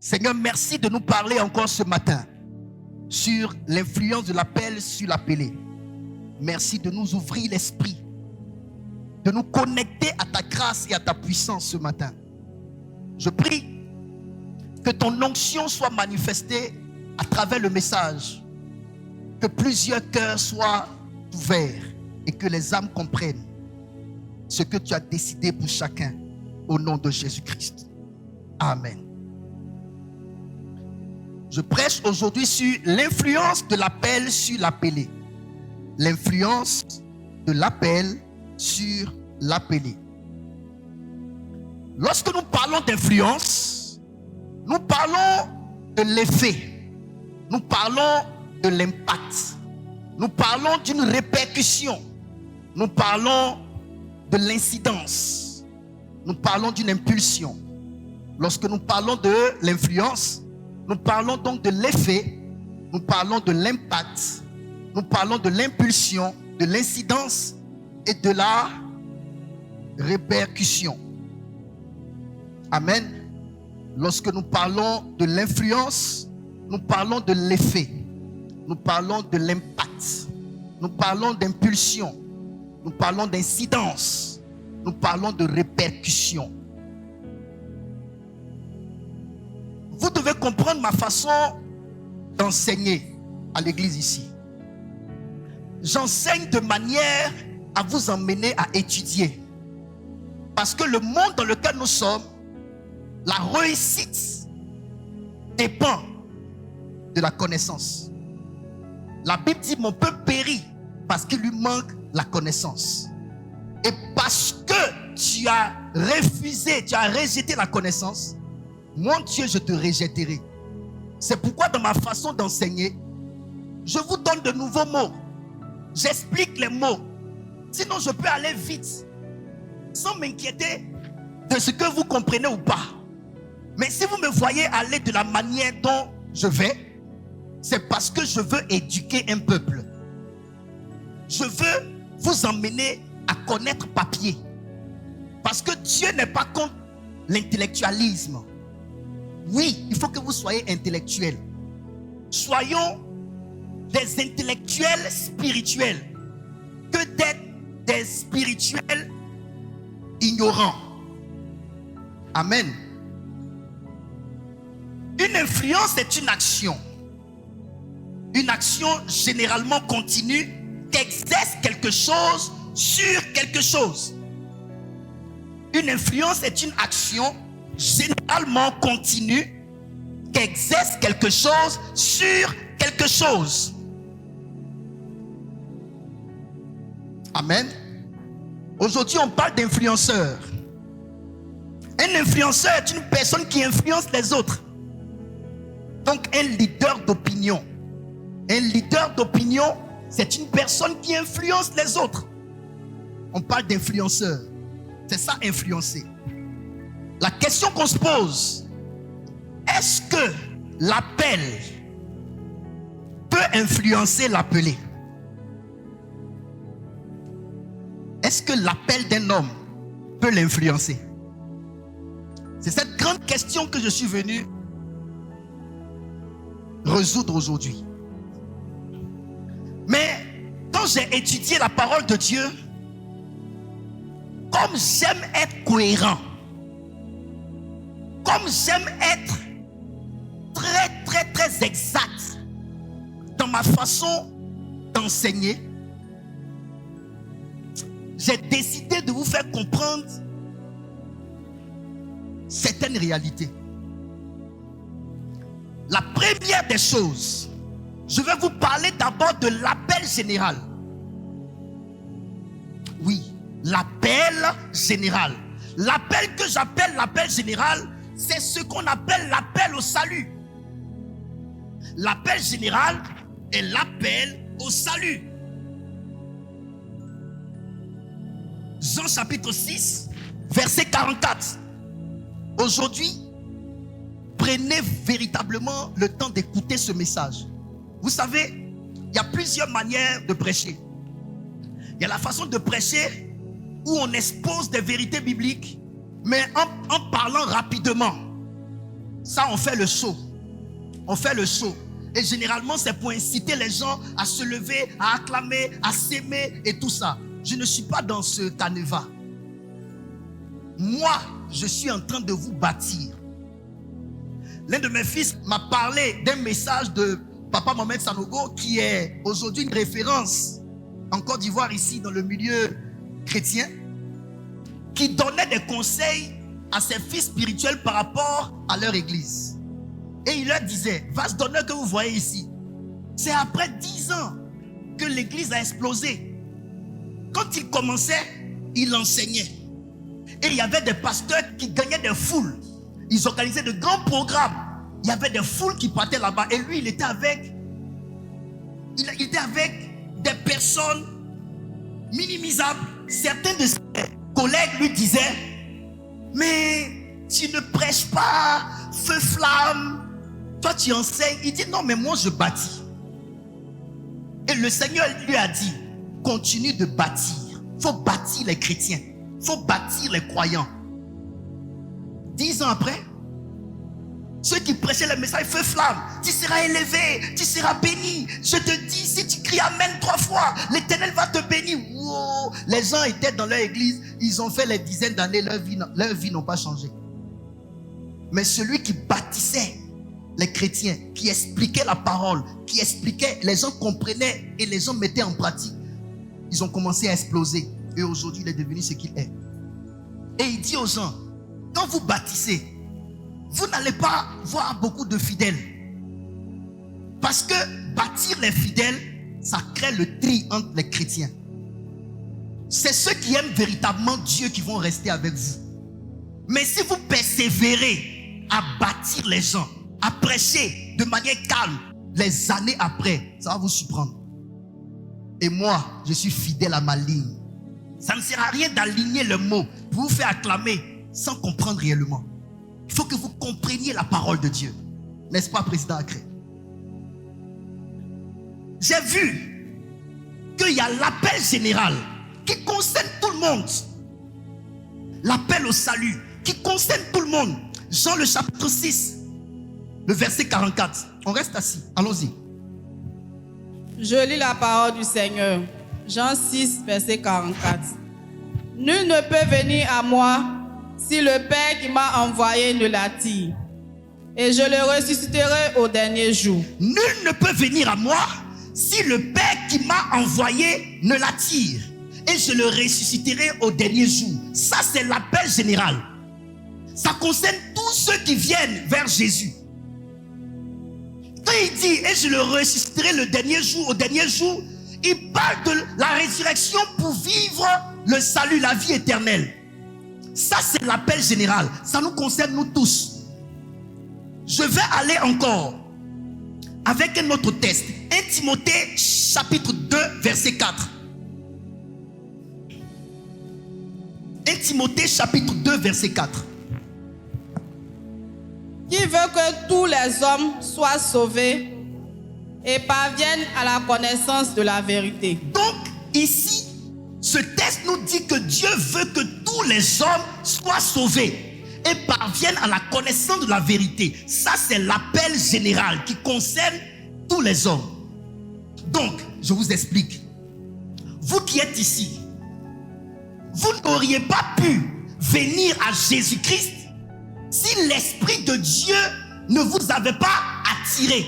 Seigneur, merci de nous parler encore ce matin sur l'influence de l'appel sur l'appelé. Merci de nous ouvrir l'esprit, de nous connecter à ta grâce et à ta puissance ce matin. Je prie que ton onction soit manifestée à travers le message, que plusieurs cœurs soient ouverts et que les âmes comprennent ce que tu as décidé pour chacun au nom de Jésus-Christ. Amen. Je prêche aujourd'hui sur l'influence de l'appel sur l'appelé. L'influence de l'appel sur l'appelé. Lorsque nous parlons d'influence, nous parlons de l'effet, nous parlons de l'impact, nous parlons d'une répercussion, nous parlons de l'incidence, nous parlons d'une impulsion. Lorsque nous parlons de l'influence, nous parlons donc de l'effet, nous parlons de l'impact, nous parlons de l'impulsion, de l'incidence et de la répercussion. Amen. Lorsque nous parlons de l'influence, nous parlons de l'effet, nous parlons de l'impact, nous parlons d'impulsion, nous parlons d'incidence, nous parlons de répercussion. Vous devez comprendre ma façon d'enseigner à l'église ici. J'enseigne de manière à vous emmener à étudier. Parce que le monde dans lequel nous sommes, la réussite dépend de la connaissance. La Bible dit mon peuple périt parce qu'il lui manque la connaissance. Et parce que tu as refusé, tu as rejeté la connaissance, mon Dieu, je te rejetterai. C'est pourquoi dans ma façon d'enseigner, je vous donne de nouveaux mots. J'explique les mots. Sinon, je peux aller vite, sans m'inquiéter de ce que vous comprenez ou pas. Mais si vous me voyez aller de la manière dont je vais, c'est parce que je veux éduquer un peuple. Je veux vous emmener à connaître papier. Parce que Dieu n'est pas contre l'intellectualisme. Oui, il faut que vous soyez intellectuels. Soyons des intellectuels spirituels que d'être des spirituels ignorants. Amen. Une influence est une action. Une action généralement continue qui exerce quelque chose sur quelque chose. Une influence est une action généralement continue qui exerce quelque chose sur quelque chose. Amen. Aujourd'hui, on parle d'influenceur. Un influenceur est une personne qui influence les autres. Donc, un leader d'opinion. Un leader d'opinion, c'est une personne qui influence les autres. On parle d'influenceur. C'est ça, influencer. La question qu'on se pose, est-ce que l'appel peut influencer l'appelé? Est-ce que l'appel d'un homme peut l'influencer? C'est cette grande question que je suis venu résoudre aujourd'hui. Mais quand j'ai étudié la parole de Dieu, comme j'aime être cohérent, comme j'aime être très exact dans ma façon d'enseigner, j'ai décidé de vous faire comprendre certaines réalités. La première des choses, je vais vous parler d'abord de l'appel général. Oui, l'appel général. L'appel que j'appelle l'appel général, c'est ce qu'on appelle l'appel au salut. L'appel général est l'appel au salut. Jean chapitre 6, verset 44. Aujourd'hui, prenez véritablement le temps d'écouter ce message. Vous savez, il y a plusieurs manières de prêcher. Il y a la façon de prêcher où on expose des vérités bibliques, mais en parlant rapidement. Ça, on fait le show. On fait le show. Et généralement, c'est pour inciter les gens à se lever, à acclamer, à s'aimer et tout ça. Je ne suis pas dans ce canevas. Moi, je suis en train de vous bâtir. L'un de mes fils m'a parlé d'un message de Papa Mohamed Sanogo, qui est aujourd'hui une référence en Côte d'Ivoire, ici, dans le milieu chrétien, qui donnait des conseils à ses fils spirituels par rapport à leur église. Et il leur disait, vase d'honneur que vous voyez ici, c'est après 10 ans que l'église a explosé. Quand il commençait, il enseignait. Et il y avait des pasteurs qui gagnaient des foules. Ils organisaient de grands programmes. Il y avait des foules qui partaient là-bas. Et lui, il était avec des personnes minimisables. Certains de ses collègues lui disaient, mais tu ne prêches pas, feu flamme. Toi, tu enseignes. Il dit, non, mais moi, je bâtis. Et le Seigneur lui a dit, continue de bâtir. Il faut bâtir les chrétiens. Il faut bâtir les croyants. 10 ans après, ceux qui prêchaient le message feu flamme, tu seras élevé, tu seras béni. Je te dis, si tu cries Amen 3 fois, l'Éternel va te bénir. Wow. Les gens étaient dans leur église, ils ont fait les dizaines d'années, leur vie n'ont pas changé. Mais celui qui bâtissait les chrétiens, qui expliquait la parole, qui expliquait, les gens comprenaient et les gens mettaient en pratique, ils ont commencé à exploser. Et aujourd'hui, il est devenu ce qu'il est. Et il dit aux gens, quand vous bâtissez, vous n'allez pas voir beaucoup de fidèles. Parce que bâtir les fidèles, ça crée le tri entre les chrétiens. C'est ceux qui aiment véritablement Dieu qui vont rester avec vous. Mais si vous persévérez à bâtir les gens, à prêcher de manière calme, les années après, ça va vous surprendre. Et moi, je suis fidèle à ma ligne. Ça ne sert à rien d'aligner le mot pour vous faire acclamer sans comprendre réellement. Il faut que vous compreniez la parole de Dieu. N'est-ce pas, Président Acré? J'ai vu qu'il y a l'appel général qui concerne tout le monde. L'appel au salut qui concerne tout le monde. Jean le chapitre 6, le verset 44. On reste assis. Allons-y. Je lis la parole du Seigneur. Jean 6, verset 44. Nul ne peut venir à moi si le Père qui m'a envoyé ne l'attire. Et je le ressusciterai au dernier jour. Nul ne peut venir à moi si le Père qui m'a envoyé ne l'attire. Et je le ressusciterai au dernier jour. Ça, c'est l'appel général. Ça concerne tous ceux qui viennent vers Jésus. Quand il dit, et je le ressusciterai le dernier jour, au dernier jour, il parle de la résurrection pour vivre le salut, la vie éternelle. Ça, c'est l'appel général. Ça nous concerne nous tous. Je vais aller encore avec un autre texte. 1 Timothée chapitre 2, verset 4. 1 Timothée chapitre 2, verset 4. Qui veut que tous les hommes soient sauvés et parviennent à la connaissance de la vérité. Donc, ici, ce texte nous dit que Dieu veut que tous les hommes soient sauvés et parviennent à la connaissance de la vérité. Ça, c'est l'appel général qui concerne tous les hommes. Donc, je vous explique. Vous qui êtes ici, vous n'auriez pas pu venir à Jésus-Christ si l'Esprit de Dieu ne vous avait pas attiré.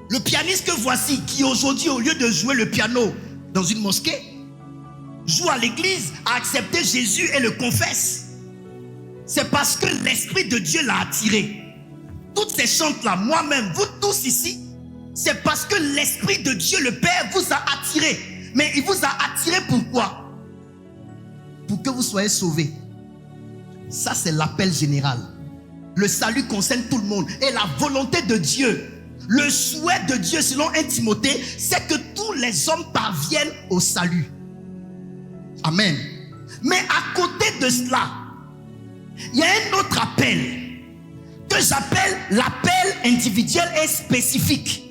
Le pianiste que voici, qui aujourd'hui, au lieu de jouer le piano dans une mosquée, joue à l'église, a accepté Jésus et le confesse. C'est parce que l'Esprit de Dieu l'a attiré. Toutes ces chantes-là, moi-même, vous tous ici, c'est parce que l'Esprit de Dieu, le Père, vous a attiré. Mais il vous a attiré pourquoi? Pour que vous soyez sauvés. Ça, c'est l'appel général. Le salut concerne tout le monde. Et la volonté de Dieu, le souhait de Dieu selon 1 Timothée, c'est que tous les hommes parviennent au salut. Amen. Mais à côté de cela, il y a un autre appel que j'appelle l'appel individuel et spécifique.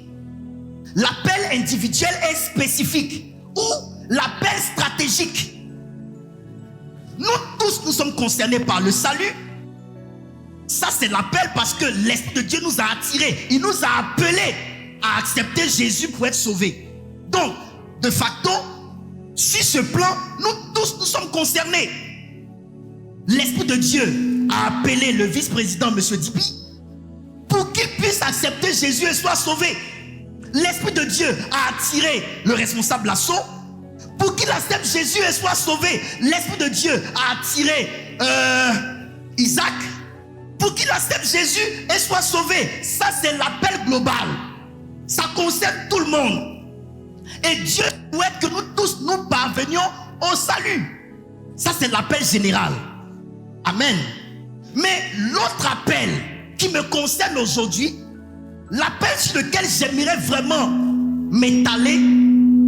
L'appel individuel et spécifique ou l'appel stratégique. Nous tous, nous sommes concernés par le salut. Ça, c'est l'appel parce que l'Esprit de Dieu nous a attirés. Il nous a appelés à accepter Jésus pour être sauvés. Donc, de facto, sur ce plan, nous tous, nous sommes concernés. L'Esprit de Dieu a appelé le vice-président, M. Dibi, pour qu'il puisse accepter Jésus et soit sauvé. L'Esprit de Dieu a attiré le responsable Lasso pour qu'il accepte Jésus et soit sauvé. L'Esprit de Dieu a attiré Isaac pour qu'il accepte Jésus et soit sauvé. Ça, c'est l'appel global. Ça concerne tout le monde. Et Dieu souhaite que nous tous, nous parvenions au salut. Ça, c'est l'appel général. Amen. Mais l'autre appel qui me concerne aujourd'hui, l'appel sur lequel j'aimerais vraiment m'étaler,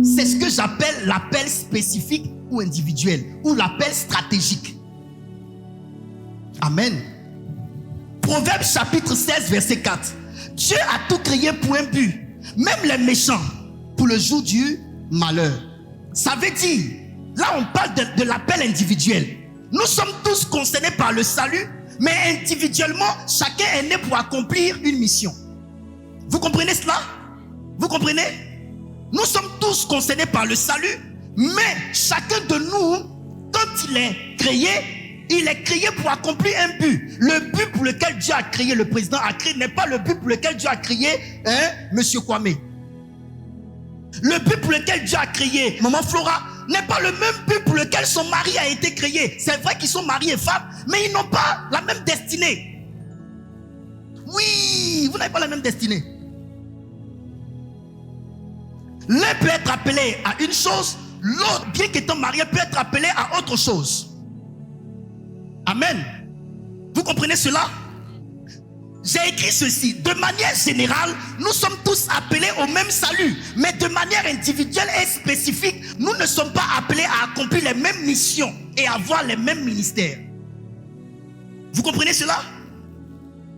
c'est ce que j'appelle l'appel spécifique ou individuel, ou l'appel stratégique. Amen. Proverbe chapitre 16, verset 4. Dieu a tout créé pour un but, même les méchants, pour le jour du malheur. Ça veut dire, là on parle de l'appel individuel. Nous sommes tous concernés par le salut, mais individuellement, chacun est né pour accomplir une mission. Vous comprenez cela? Vous comprenez? Nous sommes tous concernés par le salut, mais chacun de nous, quand il est créé pour accomplir un but. Le but pour lequel Dieu a créé, le président a créé, n'est pas le but pour lequel Dieu a créé Monsieur Kwame. Le but pour lequel Dieu a créé Maman Flora n'est pas le même but pour lequel son mari a été créé. C'est vrai qu'ils sont mari et femme, mais ils n'ont pas la même destinée. Oui, vous n'avez pas la même destinée. L'un peut être appelé à une chose, l'autre, bien qu'étant marié, peut être appelé à autre chose. Amen. Vous comprenez cela? J'ai écrit ceci. De manière générale, nous sommes tous appelés au même salut. Mais de manière individuelle et spécifique, nous ne sommes pas appelés à accomplir les mêmes missions et avoir les mêmes ministères. Vous comprenez cela?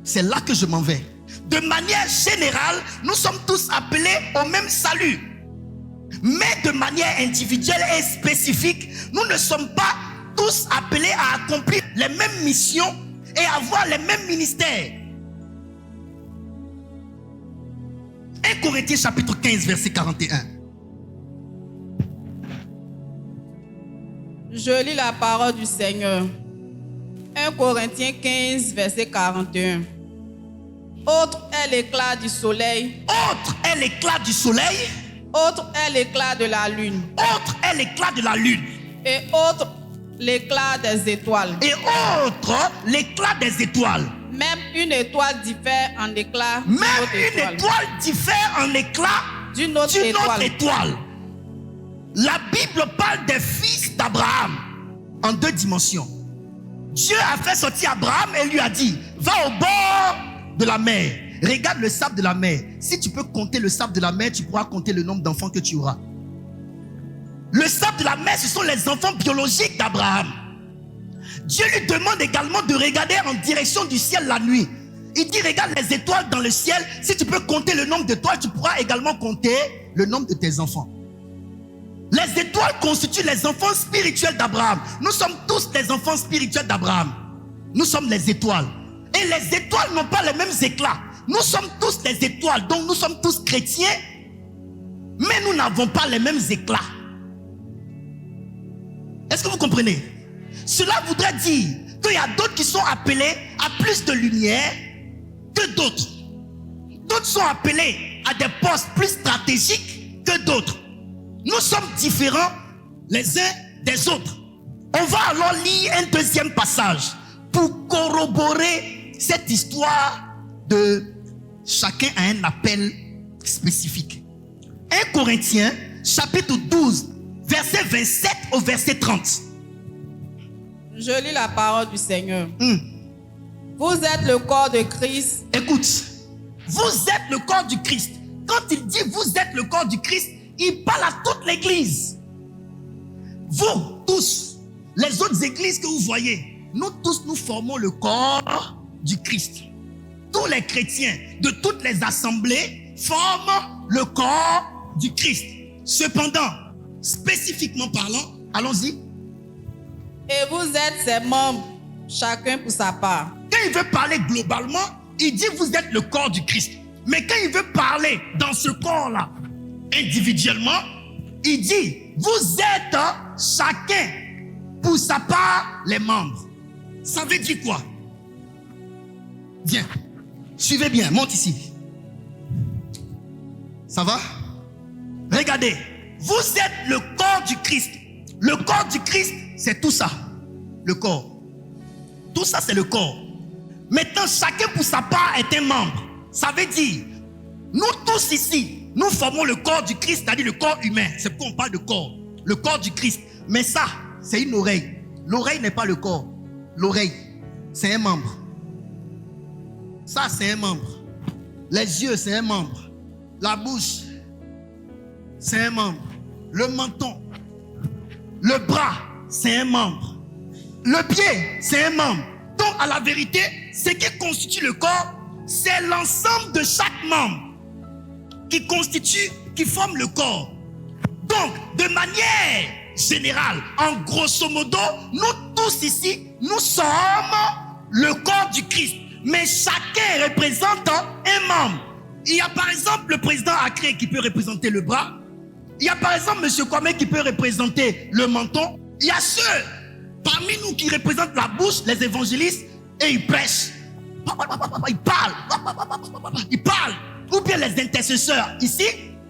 C'est là que je m'en vais. De manière générale, nous sommes tous appelés au même salut. Mais de manière individuelle et spécifique, nous ne sommes pas tous appelés à accomplir les mêmes missions et avoir les mêmes ministères. 1 Corinthiens chapitre 15 verset 41. Je lis la parole du Seigneur. 1 Corinthiens 15 verset 41. Autre est l'éclat du soleil. Autre est l'éclat du soleil. Autre est l'éclat de la lune. Autre est l'éclat de la lune. Et autre l'éclat des étoiles. Et autre l'éclat des étoiles. Même une étoile diffère en éclat. Même une étoile diffère en éclat d'une autre étoile. La Bible parle des fils d'Abraham en deux dimensions. Dieu a fait sortir Abraham et lui a dit: va au bord de la mer, regarde le sable de la mer. Si tu peux compter le sable de la mer, tu pourras compter le nombre d'enfants que tu auras. Le sable de la mer, ce sont les enfants biologiques d'Abraham. Dieu lui demande également de regarder en direction du ciel la nuit. Il dit: regarde les étoiles dans le ciel. Si tu peux compter le nombre d'étoiles, tu pourras également compter le nombre de tes enfants. Les étoiles constituent les enfants spirituels d'Abraham. Nous sommes tous les enfants spirituels d'Abraham. Nous sommes les étoiles. Et les étoiles n'ont pas les mêmes éclats. Nous sommes tous les étoiles, donc nous sommes tous chrétiens, mais nous n'avons pas les mêmes éclats. Est-ce que vous comprenez? Cela voudrait dire qu'il y a d'autres qui sont appelés à plus de lumière que d'autres. D'autres sont appelés à des postes plus stratégiques que d'autres. Nous sommes différents les uns des autres. On va alors lire un deuxième passage pour corroborer cette histoire de chacun a un appel spécifique. 1 Corinthiens chapitre 12 verset 27 au verset 30. Je lis la parole du Seigneur. Vous êtes le corps de Christ. Écoute, vous êtes le corps du Christ. Quand il dit vous êtes le corps du Christ, il parle à toute l'église. Vous tous, les autres églises que vous voyez, nous tous nous formons le corps du Christ. Tous les chrétiens de toutes les assemblées forment le corps du Christ. Cependant, spécifiquement parlant, allons-y. Et vous êtes ses membres, chacun pour sa part. Quand il veut parler globalement, il dit vous êtes le corps du Christ. Mais quand il veut parler dans ce corps-là, individuellement, il dit vous êtes chacun pour sa part les membres. Ça veut dire quoi? Viens, suivez bien, monte ici. Ça va? Regardez, vous êtes le corps du Christ. Le corps du Christ, c'est tout ça. Le corps. Tout ça, c'est le corps. Maintenant, chacun pour sa part est un membre. Ça veut dire, nous tous ici, nous formons le corps du Christ, c'est-à-dire le corps humain. C'est pourquoi on parle de corps. Le corps du Christ. Mais ça, c'est une oreille. L'oreille n'est pas le corps. L'oreille, c'est un membre. Ça, c'est un membre. Les yeux, c'est un membre. La bouche, c'est un membre. Le menton, le bras, c'est un membre. Le pied, c'est un membre. Donc, à la vérité, ce qui constitue le corps, c'est l'ensemble de chaque membre qui forme le corps. Donc, de manière générale, en grosso modo, nous tous ici, nous sommes le corps du Christ. Mais chacun représente un membre. Il y a par exemple le président Acré qui peut représenter le bras. Il y a par exemple M. Kwame qui peut représenter le menton. Il y a ceux parmi nous qui représentent la bouche, les évangélistes, et ils prêchent. Ils parlent. Ils parlent. Ou bien les intercesseurs. Ici,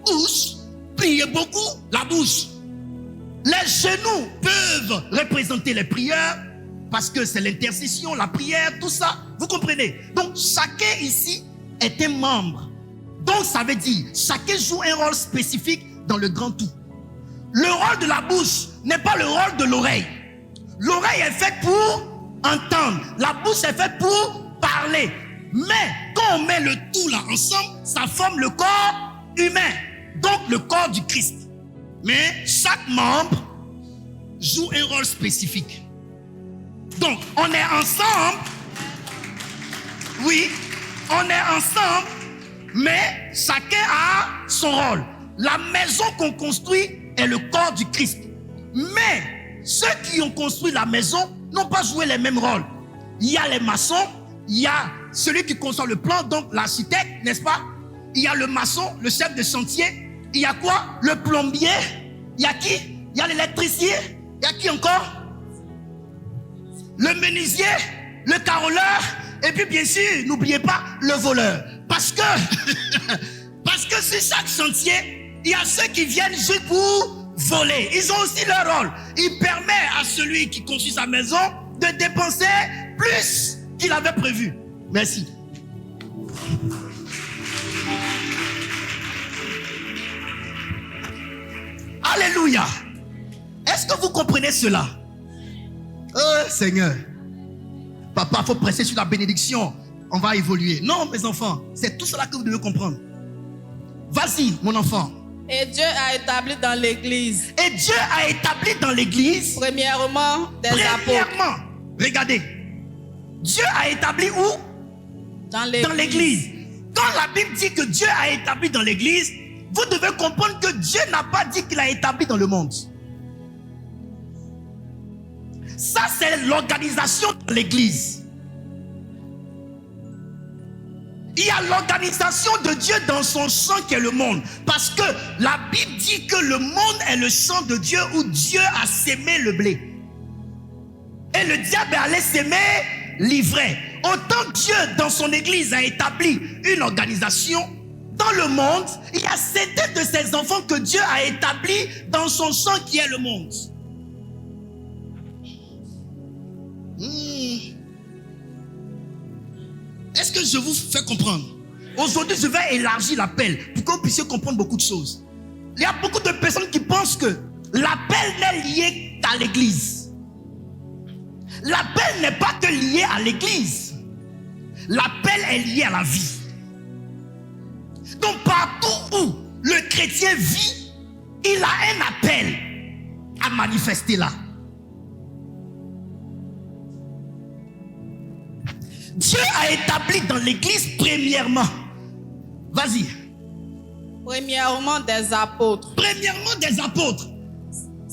bouche, priez beaucoup, la bouche. Les genoux peuvent représenter les prières parce que c'est l'intercession, la prière, tout ça. Vous comprenez? Donc, chacun ici est un membre. Donc, ça veut dire, chacun joue un rôle spécifique dans le grand tout. Le rôle de la bouche n'est pas le rôle de l'oreille. L'oreille est faite pour entendre. La bouche est faite pour parler. Mais quand on met le tout là ensemble, ça forme le corps humain. Donc, le corps du Christ. Mais chaque membre joue un rôle spécifique. Donc, on est ensemble. Oui, on est ensemble. Mais chacun a son rôle. La maison qu'on construit est le corps du Christ. Mais ceux qui ont construit la maison n'ont pas joué les mêmes rôles. Il y a les maçons, il y a celui qui conçoit le plan, donc l'architecte, n'est-ce pas? Il y a le maçon, le chef de chantier. Il y a quoi? Le plombier. Il y a qui? Il y a l'électricien. Il y a qui encore? Le menuisier, le caroleur. Et puis bien sûr, n'oubliez pas le voleur. Parce que sur chaque chantier, il y a ceux qui viennent juste pour voler. Ils ont aussi leur rôle. Ils permettent à celui qui construit sa maison de dépenser plus qu'il avait prévu. Merci. Alléluia. Est-ce que vous comprenez cela? Oh Seigneur. Papa, il faut presser sur la bénédiction. On va évoluer. Non, mes enfants, c'est tout cela que vous devez comprendre. Vas-y, mon enfant. Et Dieu a établi dans l'église. Et Dieu a établi dans l'église. Premièrement, des apôtres. Regardez. Dieu a établi où? Dans l'église. Quand la Bible dit que Dieu a établi dans l'église, vous devez comprendre que Dieu n'a pas dit qu'il a établi dans le monde. Ça, c'est l'organisation de l'église. Il y a l'organisation de Dieu dans son champ qui est le monde. Parce que la Bible dit que le monde est le champ de Dieu où Dieu a sémé le blé. Et le diable est allé s'aimer l'ivraie. Autant Dieu dans son église a établi une organisation, dans le monde, il y a certains de ses enfants que Dieu a établis dans son champ qui est le monde. Est-ce que je vous fais comprendre? Aujourd'hui, je vais élargir l'appel pour que vous puissiez comprendre beaucoup de choses. Il y a beaucoup de personnes qui pensent que l'appel n'est lié qu'à l'église. L'appel n'est pas que lié à l'église. L'appel est lié à la vie. Donc partout où le chrétien vit, il a un appel à manifester là. Dieu a établi dans l'église premièrement. Vas-y. Premièrement des apôtres. Premièrement des apôtres.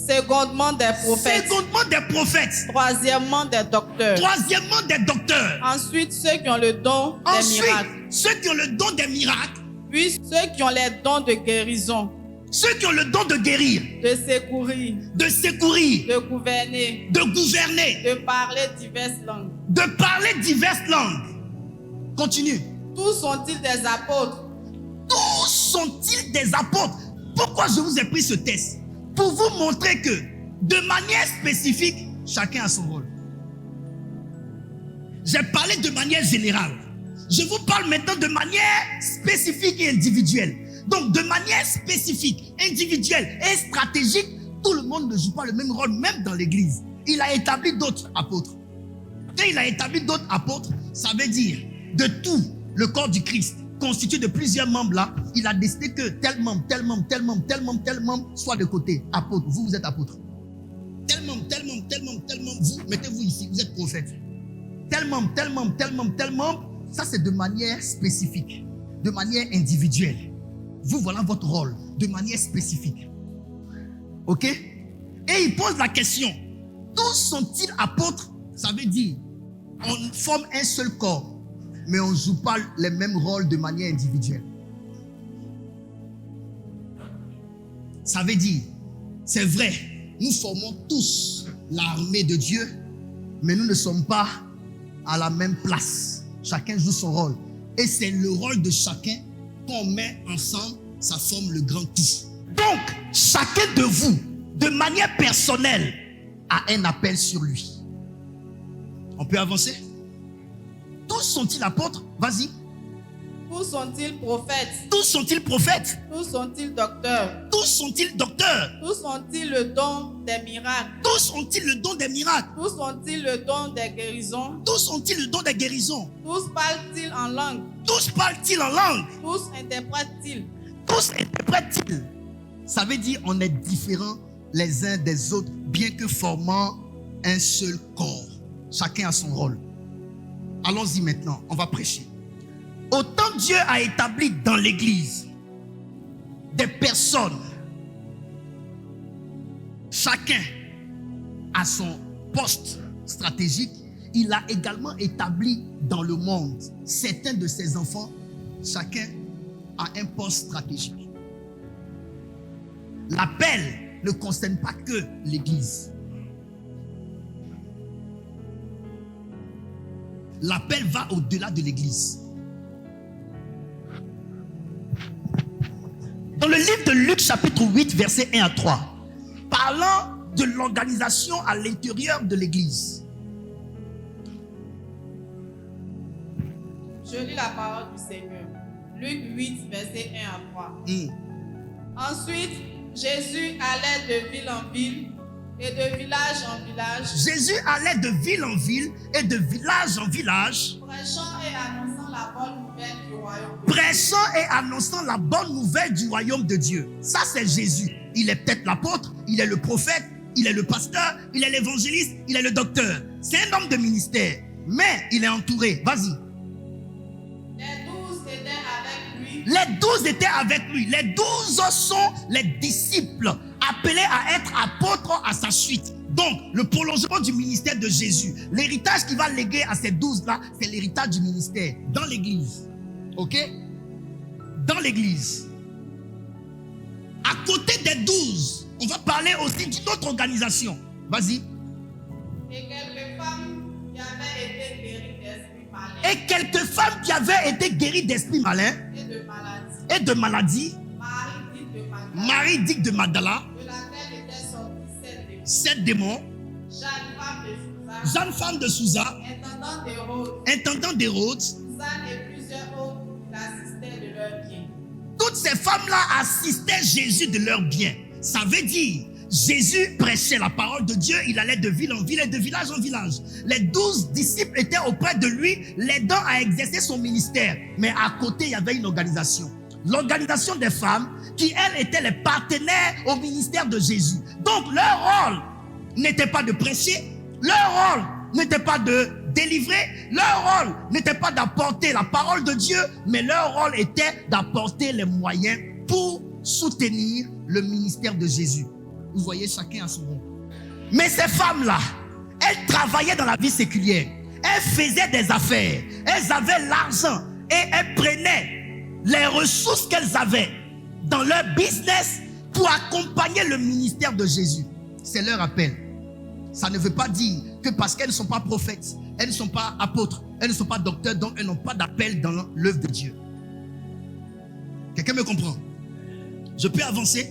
Secondement, des prophètes. Secondement, des prophètes. Troisièmement, des docteurs. Troisièmement, des docteurs. Ensuite, ceux qui ont le don des Ensuite, miracles. ceux qui ont le don des miracles. Puis ceux qui ont les dons de guérison, Ceux qui ont le don de guérir, de secourir, de secourir, de gouverner, de gouverner, de parler diverses langues. de parler diverses langues. Continue. Tous sont-ils des apôtres? Tous sont-ils des apôtres? Pourquoi je vous ai pris ce test? Pour vous montrer que, de manière spécifique, chacun a son rôle. J'ai parlé de manière générale. Je vous parle maintenant de manière spécifique et individuelle. Donc, de manière spécifique, individuelle et stratégique, tout le monde ne joue pas le même rôle, même dans l'église. Il a établi d'autres apôtres. Quand il a établi d'autres apôtres, ça veut dire de tout le corps du Christ, constitué de plusieurs membres là, il a décidé que tel membre, tel membre, tel membre, tel membre, tel membre soit de côté. Apôtre, vous êtes apôtre. Tel membre, tel membre, tel membre, tel membre, vous, mettez-vous ici, vous êtes prophète. Tel membre, tel membre, tel membre, tel membre, ça c'est de manière spécifique, de manière individuelle. Vous, voilà votre rôle, de manière spécifique. Ok? Et il pose la question, tous sont-ils apôtres? Ça veut dire, on forme un seul corps, mais on ne joue pas les mêmes rôles de manière individuelle. Ça veut dire, c'est vrai, nous formons tous l'armée de Dieu, mais nous ne sommes pas à la même place. Chacun joue son rôle. Et c'est le rôle de chacun qu'on met ensemble, ça forme le grand tout. Donc, chacun de vous, de manière personnelle, a un appel sur lui. On peut avancer? Tous sont-ils apôtres? Vas-y. Tous sont-ils prophètes? Tous sont-ils prophètes? Tous sont-ils docteurs? Tous sont-ils docteurs? Tous ont-ils le don des miracles? Tous ont-ils le don des miracles? Tous ont-ils le don des guérisons? Tous ont-ils le don des guérisons? Tous parlent-ils en langue? Tous parlent-ils en langue? Tous interprètent-ils? Tous interprètent-ils? Ça veut dire on est différents les uns des autres, bien que formant un seul corps. Chacun a son rôle. Allons-y maintenant, on va prêcher. Autant Dieu a établi dans l'église des personnes, chacun a son poste stratégique, il a également établi dans le monde certains de ses enfants, chacun a un poste stratégique. L'appel ne concerne pas que l'église. L'appel va au-delà de l'église. Dans le livre de Luc chapitre 8 verset 1 à 3, parlant de l'organisation à l'intérieur de l'église. Je lis la parole du Seigneur. Luc 8 verset 1 à 3. Ensuite, Jésus allait de ville en ville et de village en village. Jésus allait de ville en ville et de village en village, Prêchant et annonçant la bonne nouvelle du royaume. prêchant et annonçant la bonne nouvelle du royaume de Dieu. Ça, c'est Jésus. Il est peut-être l'apôtre, il est le prophète, il est le pasteur, il est l'évangéliste, il est le docteur. C'est un homme de ministère, mais il est entouré. Vas-y. Les 12 étaient avec lui. Les 12 étaient avec lui. Les 12 sont les disciples appelés à être apôtres à sa suite. Donc, le prolongement du ministère de Jésus. L'héritage qu'il va léguer à ces 12-là, c'est l'héritage du ministère dans l'église. Ok? Dans l'église. À côté des 12, on va parler aussi d'une autre organisation. Vas-y. Et quelques femmes qui avaient été guéries d'esprits malins Et quelques femmes qui avaient été guéries d'esprits malins et de maladies. et de maladies. Marie dite de Magdala, Marie dite de Magdala, de laquelle étaient sortis 7 7 démons. démons. Jeanne, femme de Sousa, Jeanne, femme de Sousa, intendant d'Hérode, intendant d'Hérode. Suzanne et plusieurs autres l'assistaient de leurs biens. Toutes ces femmes-là assistaient Jésus de leurs biens. Ça veut dire, Jésus prêchait la parole de Dieu, il allait de ville en ville et de village en village. Les 12 disciples étaient auprès de lui, l'aidant à exercer son ministère. Mais à côté, il y avait une organisation. L'organisation des femmes qui, elles, étaient les partenaires au ministère de Jésus. Donc, leur rôle n'était pas de prêcher, leur rôle n'était pas de délivrer, leur rôle n'était pas d'apporter la parole de Dieu, mais leur rôle était d'apporter les moyens pour soutenir le ministère de Jésus. Vous voyez, chacun a son rôle. Mais ces femmes-là, elles travaillaient dans la vie séculière. Elles faisaient des affaires. Elles avaient l'argent. Et elles prenaient les ressources qu'elles avaient dans leur business pour accompagner le ministère de Jésus. C'est leur appel. Ça ne veut pas dire que parce qu'elles ne sont pas prophètes, elles ne sont pas apôtres, elles ne sont pas docteurs, donc elles n'ont pas d'appel dans l'œuvre de Dieu. Quelqu'un me comprend? Je peux avancer?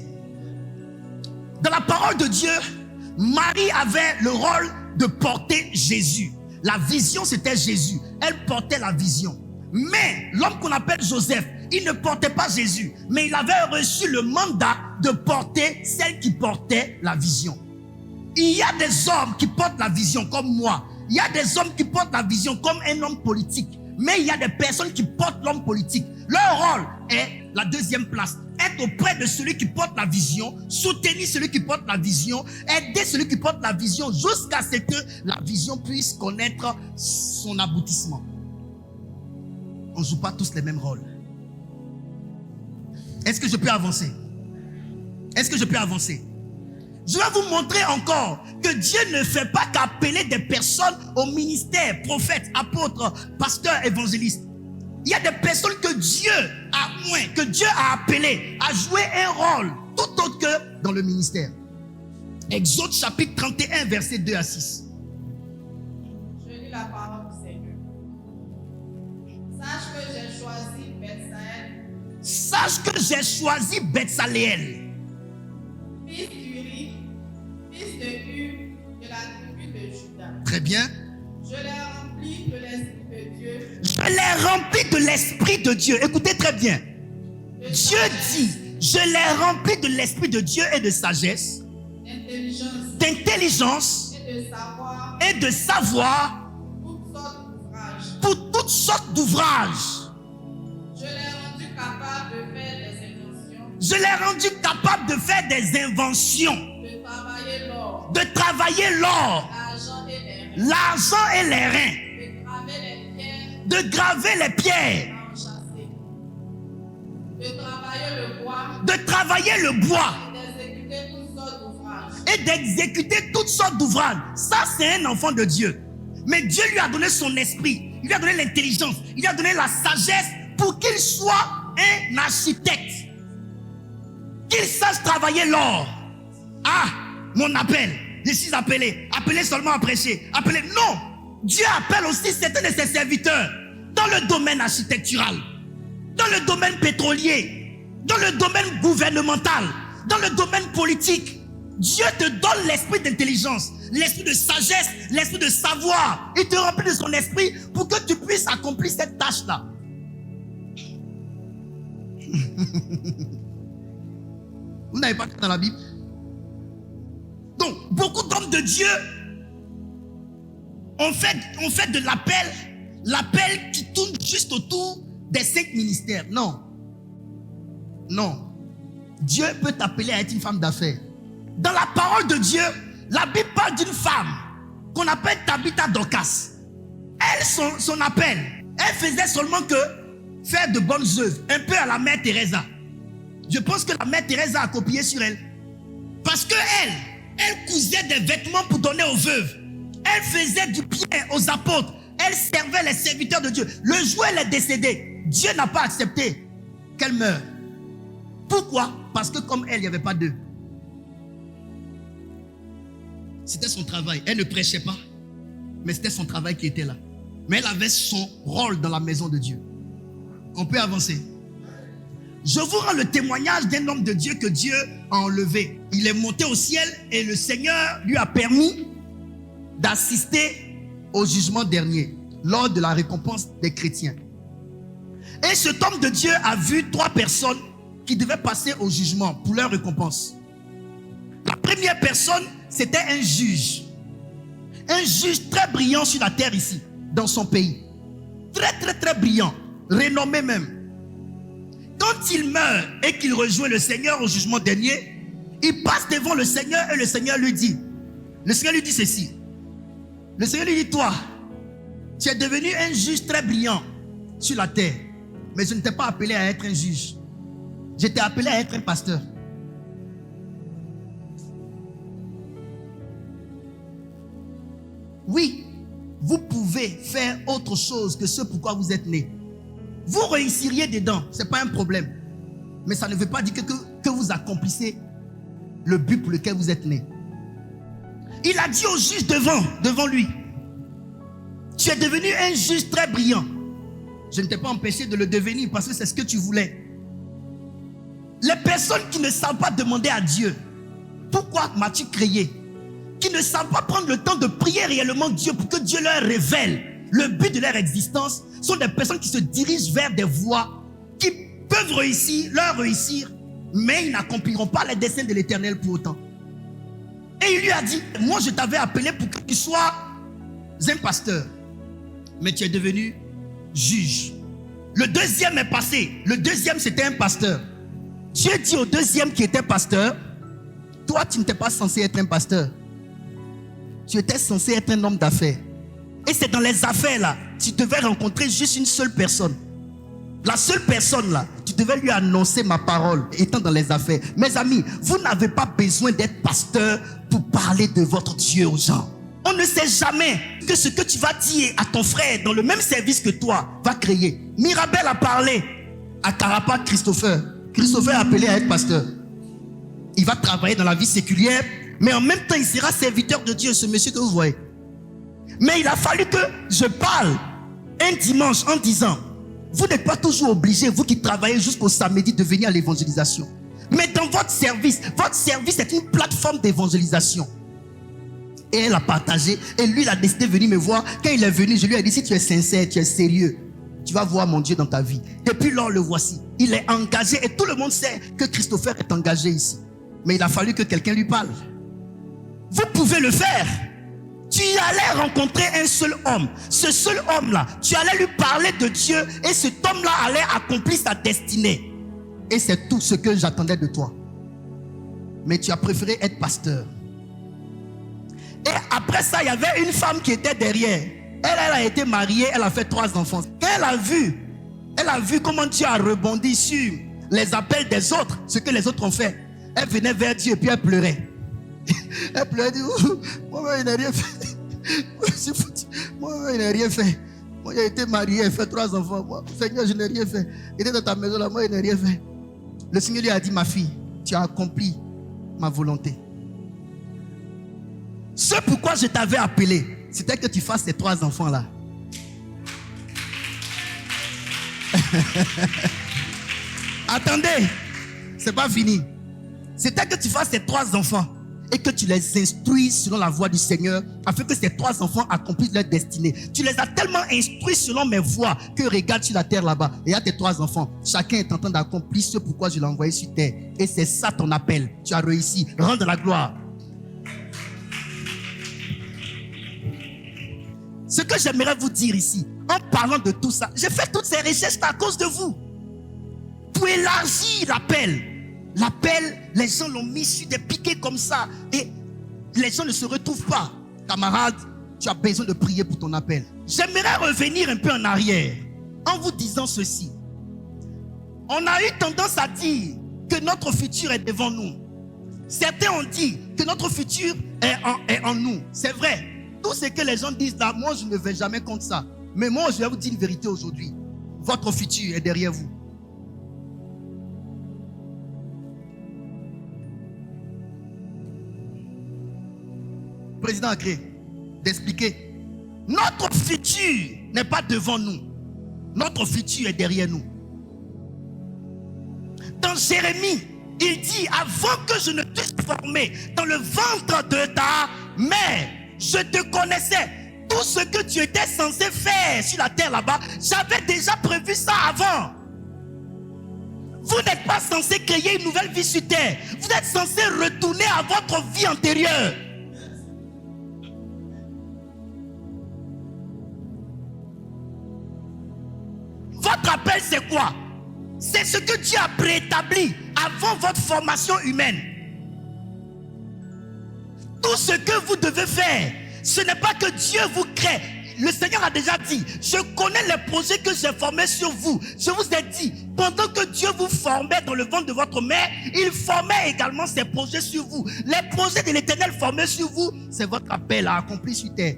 Dans la parole de Dieu, Marie avait le rôle de porter Jésus. La vision, c'était Jésus. Elle portait la vision. Mais l'homme qu'on appelle Joseph, il ne portait pas Jésus, mais il avait reçu le mandat de porter celle qui portait la vision. Il y a des hommes qui portent la vision comme moi. Il y a des hommes qui portent la vision comme un homme politique. Mais il y a des personnes qui portent l'homme politique. Leur rôle est la deuxième place. Être auprès de celui qui porte la vision, soutenir celui qui porte la vision, aider celui qui porte la vision jusqu'à ce que la vision puisse connaître son aboutissement. On ne joue pas tous les mêmes rôles. Est-ce que je peux avancer? Est-ce que je peux avancer? Je vais vous montrer encore que Dieu ne fait pas qu'appeler des personnes au ministère, prophètes, apôtres, pasteurs, évangélistes. Il y a des personnes que Dieu a oint, que Dieu a appelées à jouer un rôle tout autre que dans le ministère. Exode chapitre 31, versets 2 à 6. Je lis la parole du Seigneur. Sache que j'ai choisi Bethsaël. Sache que j'ai choisi Bethsaléel, Fils d'Uri, fils de Hur, de la tribu de Juda. très bien. Je l'ai rempli de l'Esprit de Dieu. Je l'ai rempli de l'Esprit de Dieu. Écoutez très bien. Dieu dit, je l'ai rempli de l'Esprit de Dieu et de sagesse, d'intelligence et de savoir pour toutes sortes d'ouvrages. Je l'ai rendu capable de faire des inventions. Je l'ai rendu capable de faire des inventions, De travailler l'or, de travailler l'or, l'argent et les reins, l'argent et les reins, de graver les pierres, de graver les pierres, enchâssées, de travailler le bois, de travailler le bois et d'exécuter toutes sortes d'ouvrages. et d'exécuter toutes sortes d'ouvrages. Ça, c'est un enfant de Dieu. Mais Dieu lui a donné son esprit, il lui a donné l'intelligence, il lui a donné la sagesse pour qu'il soit un architecte, qu'il sache travailler l'or. Ah, mon appel, je suis appelé seulement à prêcher, appelé. Non, Dieu appelle aussi certains de ses serviteurs dans le domaine architectural, dans le domaine pétrolier, dans le domaine gouvernemental, dans le domaine politique. Dieu te donne l'esprit d'intelligence, l'esprit de sagesse, l'esprit de savoir. Il te remplit de son esprit pour que tu puisses accomplir cette tâche-là. Vous n'avez pas dans la Bible? Donc, beaucoup d'hommes de Dieu ont fait de l'appel qui tourne juste autour des 5 ministères. Non. Non. Dieu peut t'appeler à être une femme d'affaires. Dans la parole de Dieu, la Bible parle d'une femme qu'on appelle Tabitha Dorcas. Elle, son appel, elle faisait seulement que faire de bonnes œuvres, un peu à la mère Teresa. Je pense que la mère Teresa a copié sur elle. Parce que elle cousait des vêtements pour donner aux veuves. Elle faisait du bien aux apôtres. Elle servait les serviteurs de Dieu. Le jour où elle est décédée, Dieu n'a pas accepté qu'elle meure. Pourquoi? Parce que comme elle, il n'y avait pas d'eux. C'était son travail. Elle ne prêchait pas, mais c'était son travail qui était là. Mais elle avait son rôle dans la maison de Dieu. On peut avancer. Je vous rends le témoignage d'un homme de Dieu que Dieu a enlevé. Il est monté au ciel et le Seigneur lui a permis d'assister au jugement dernier, lors de la récompense des chrétiens. Et cet homme de Dieu a vu 3 personnes qui devaient passer au jugement pour leur récompense. La première personne, c'était un juge. Un juge très brillant sur la terre ici, dans son pays. Très brillant, renommé même. Quand il meurt et qu'il rejoint le Seigneur au jugement dernier, il passe devant le Seigneur et le Seigneur lui dit ceci. Le Seigneur lui dit, toi, tu es devenu un juge très brillant sur la terre, mais je ne t'ai pas appelé à être un juge. Je t'ai appelé à être un pasteur. Oui, vous pouvez faire autre chose que ce pourquoi vous êtes né. Vous réussiriez dedans, ce n'est pas un problème. Mais ça ne veut pas dire que vous accomplissez le but pour lequel vous êtes né. Il a dit au juge devant lui, tu es devenu un juge très brillant. Je ne t'ai pas empêché de le devenir parce que c'est ce que tu voulais. Les personnes qui ne savent pas demander à Dieu, pourquoi m'as-tu créé? Qui ne savent pas prendre le temps de prier réellement Dieu pour que Dieu leur révèle le but de leur existence, sont des personnes qui se dirigent vers des voies qui peuvent réussir, mais ils n'accompliront pas les desseins de l'Éternel pour autant. Et il lui a dit, moi je t'avais appelé pour que tu sois un pasteur, mais tu es devenu juge. Le deuxième est passé. Le deuxième c'était un pasteur. Dieu dit au deuxième qui était pasteur, toi tu n'étais pas censé être un pasteur. Tu étais censé être un homme d'affaires. Et c'est dans les affaires là, tu devais rencontrer juste une seule personne. La seule personne là, tu devais lui annoncer ma parole étant dans les affaires. Mes amis, vous n'avez pas besoin d'être pasteur pour parler de votre Dieu aux gens. On ne sait jamais que ce que tu vas dire à ton frère dans le même service que toi va créer. Mirabel a parlé à Carapace Christopher. Christopher est appelé à être pasteur. Il va travailler dans la vie séculière, mais en même temps il sera serviteur de Dieu, ce monsieur que vous voyez. Mais il a fallu que je parle un dimanche en disant, vous n'êtes pas toujours obligé, vous qui travaillez jusqu'au samedi, de venir à l'évangélisation. Mais dans votre service est une plateforme d'évangélisation. Et elle a partagé, et lui il a décidé de venir me voir. Quand il est venu, je lui ai dit, si tu es sincère, tu es sérieux, tu vas voir mon Dieu dans ta vie. Depuis lors, le voici. Il est engagé, et tout le monde sait que Christopher est engagé ici. Mais il a fallu que quelqu'un lui parle. Vous pouvez le faire. Tu allais rencontrer un seul homme. Ce seul homme-là, tu allais lui parler de Dieu, et cet homme-là allait accomplir sa destinée. Et c'est tout ce que j'attendais de toi. Mais tu as préféré être pasteur. Et après ça, il y avait une femme qui était derrière. Elle a été mariée, elle a fait 3 enfants. Quand elle a vu comment Dieu a rebondi sur les appels des autres, ce que les autres ont fait. Elle venait vers Dieu et puis elle pleurait. Elle pleurait, elle dit, moi, il n'a rien fait. Moi, il n'a rien fait. Moi, j'ai été marié, j'ai fait 3 enfants. Moi, Seigneur, je n'ai rien fait. Il était dans ta maison là, moi, il n'a rien fait. Le Seigneur lui a dit, ma fille, tu as accompli ma volonté. Ce pourquoi je t'avais appelé, c'était que tu fasses ces 3 enfants là. Attendez, c'est pas fini. C'était que tu fasses ces 3 enfants et que tu les instruises selon la voie du Seigneur, afin que ces 3 enfants accomplissent leur destinée. Tu les as tellement instruits selon mes voies que regarde sur la terre là-bas, et il y a tes 3 enfants. Chacun est en train d'accomplir ce pourquoi je l'ai envoyé sur terre. Et c'est ça ton appel. Tu as réussi. Rends de la gloire. Ce que j'aimerais vous dire ici, en parlant de tout ça, j'ai fait toutes ces recherches à cause de vous. Pour élargir l'appel. L'appel, les gens l'ont mis sur des piquets comme ça. Et les gens ne se retrouvent pas. Camarade, tu as besoin de prier pour ton appel. J'aimerais revenir un peu en arrière en vous disant ceci. On a eu tendance à dire que notre futur est devant nous. Certains ont dit que notre futur est en nous. C'est vrai. Tout ce que les gens disent là, moi je ne vais jamais contre ça. Mais moi je vais vous dire une vérité aujourd'hui. Votre futur est derrière vous. Président Agré, d'expliquer. Notre futur n'est pas devant nous. Notre futur est derrière nous. Dans Jérémie, il dit, avant que je ne t'eusse formé dans le ventre de ta mère, je te connaissais. Tout ce que tu étais censé faire sur la terre là-bas, j'avais déjà prévu ça avant. Vous n'êtes pas censé créer une nouvelle vie sur terre. Vous êtes censé retourner à votre vie antérieure. Votre appel, c'est quoi? C'est ce que Dieu a préétabli avant votre formation humaine. Tout ce que vous devez faire, ce n'est pas que Dieu vous crée. Le Seigneur a déjà dit, je connais les projets que j'ai formés sur vous. Je vous ai dit, pendant que Dieu vous formait dans le ventre de votre mère, il formait également ses projets sur vous. Les projets de l'Éternel formés sur vous, c'est votre appel à accomplir sur terre.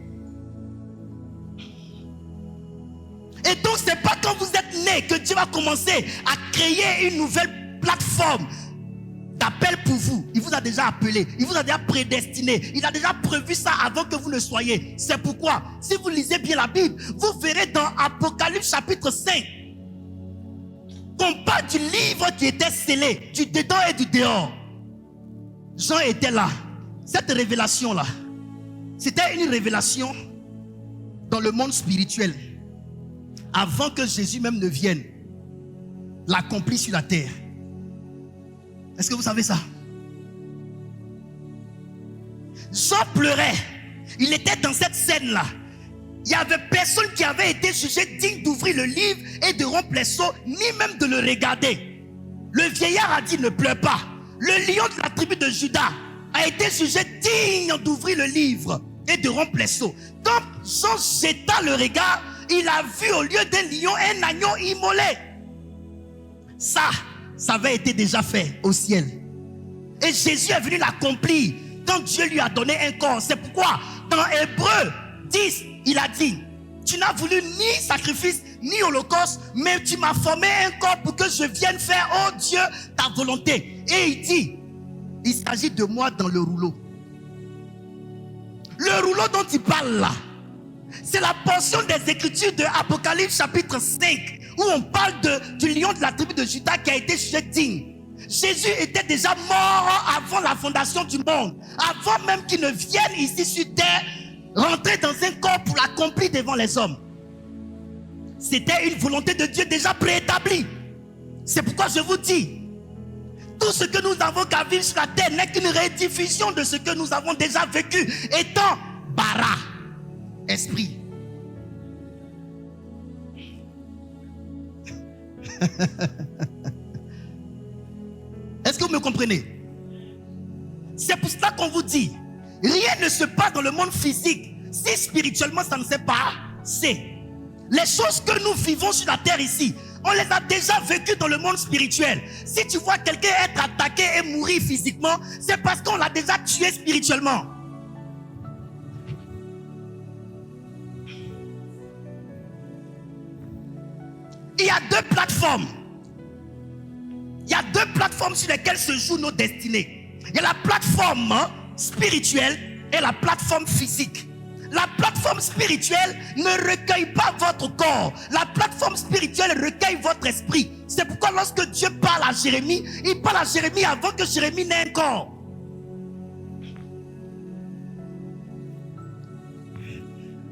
Et donc, ce n'est pas quand vous êtes né que Dieu va commencer à créer une nouvelle plateforme d'appel pour vous. Il vous a déjà appelé, il vous a déjà prédestiné, il a déjà prévu ça avant que vous ne soyez. C'est pourquoi, si vous lisez bien la Bible, vous verrez dans Apocalypse chapitre 5 qu'on parle du livre qui était scellé, du dedans et du dehors. Jean était là. Cette révélation-là, c'était une révélation dans le monde spirituel. Avant que Jésus même ne vienne l'accomplir sur la terre. Est-ce que vous savez ça? Jean pleurait. Il était dans cette scène-là. Il n'y avait personne qui avait été jugé digne d'ouvrir le livre et de rompre les sceaux, ni même de le regarder. Le vieillard a dit: ne pleure pas. Le lion de la tribu de Juda a été jugé digne d'ouvrir le livre et de rompre les sceaux. Quand Jean jeta le regard, il a vu au lieu d'un lion un agneau immolé. Ça avait été déjà fait au ciel. Et Jésus est venu l'accomplir quand Dieu lui a donné un corps. C'est pourquoi dans Hébreux 10, il a dit: tu n'as voulu ni sacrifice ni holocauste, mais tu m'as formé un corps pour que je vienne faire, oh Dieu, ta volonté. Et il dit: il s'agit de moi dans le rouleau. Le rouleau dont il parle là, c'est la portion des Écritures de Apocalypse chapitre 5 où on parle du lion de la tribu de Juda qui a été jugé digne. Jésus était déjà mort avant la fondation du monde, avant même qu'il ne vienne ici sur terre, rentrer dans un corps pour l'accomplir devant les hommes. C'était une volonté de Dieu déjà préétablie. C'est pourquoi je vous dis, tout ce que nous avons qu'à vivre sur la terre n'est qu'une rediffusion de ce que nous avons déjà vécu, étant bara, esprit. Est-ce que vous me comprenez? C'est pour cela qu'on vous dit, rien ne se passe dans le monde physique si spirituellement ça ne s'est pas passé. Les choses que nous vivons sur la terre ici, on les a déjà vécues dans le monde spirituel. Si tu vois quelqu'un être attaqué et mourir physiquement, c'est parce qu'on l'a déjà tué spirituellement. Il y a deux plateformes. Il y a deux plateformes sur lesquelles se jouent nos destinées. Il y a la plateforme spirituelle et la plateforme physique. La plateforme spirituelle ne recueille pas votre corps. La plateforme spirituelle recueille votre esprit. C'est pourquoi lorsque Dieu parle à Jérémie, il parle à Jérémie avant que Jérémie n'ait un corps.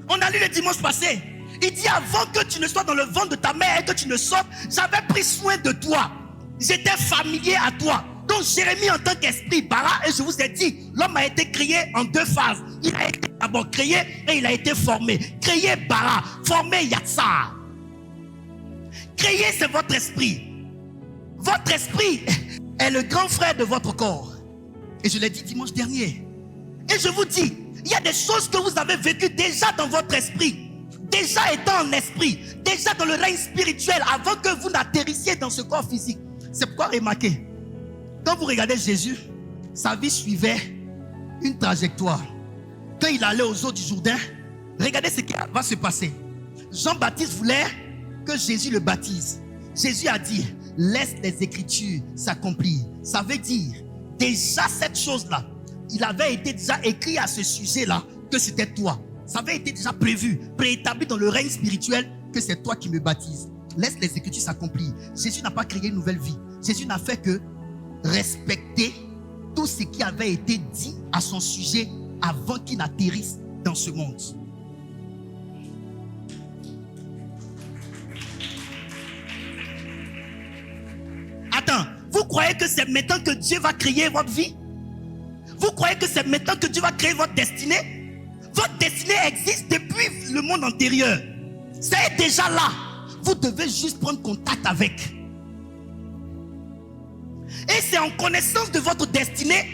On a lu le dimanche passé. Il dit: avant que tu ne sois dans le ventre de ta mère et que tu ne sortes, j'avais pris soin de toi. J'étais familier à toi. Donc Jérémie en tant qu'esprit bara, et je vous ai dit, l'homme a été créé en deux phases. Il a été d'abord créé et il a été formé. Créé bara, formé yatsa. Créé, c'est votre esprit. Votre esprit est le grand frère de votre corps. Et je l'ai dit dimanche dernier. Et je vous dis, il y a des choses que vous avez vécues déjà dans votre esprit. Déjà étant en esprit, déjà dans le règne spirituel, avant que vous n'atterrissiez dans ce corps physique. C'est pourquoi remarquez, quand vous regardez Jésus, sa vie suivait une trajectoire. Quand il allait aux eaux du Jourdain, regardez ce qui va se passer. Jean-Baptiste voulait que Jésus le baptise. Jésus a dit: laisse les Écritures s'accomplir. Ça veut dire, déjà cette chose-là, il avait été déjà écrit à ce sujet-là que c'était toi. Ça avait été déjà prévu, préétabli dans le règne spirituel que c'est toi qui me baptises. Laisse les Écritures s'accomplir. Jésus n'a pas créé une nouvelle vie. Jésus n'a fait que respecter tout ce qui avait été dit à son sujet avant qu'il n'atterrisse dans ce monde. Attends, vous croyez que c'est maintenant que Dieu va créer votre vie? Vous croyez que c'est maintenant que Dieu va créer votre destinée? Votre destinée existe depuis le monde antérieur. C'est déjà là. Vous devez juste prendre contact avec. Et c'est en connaissance de votre destinée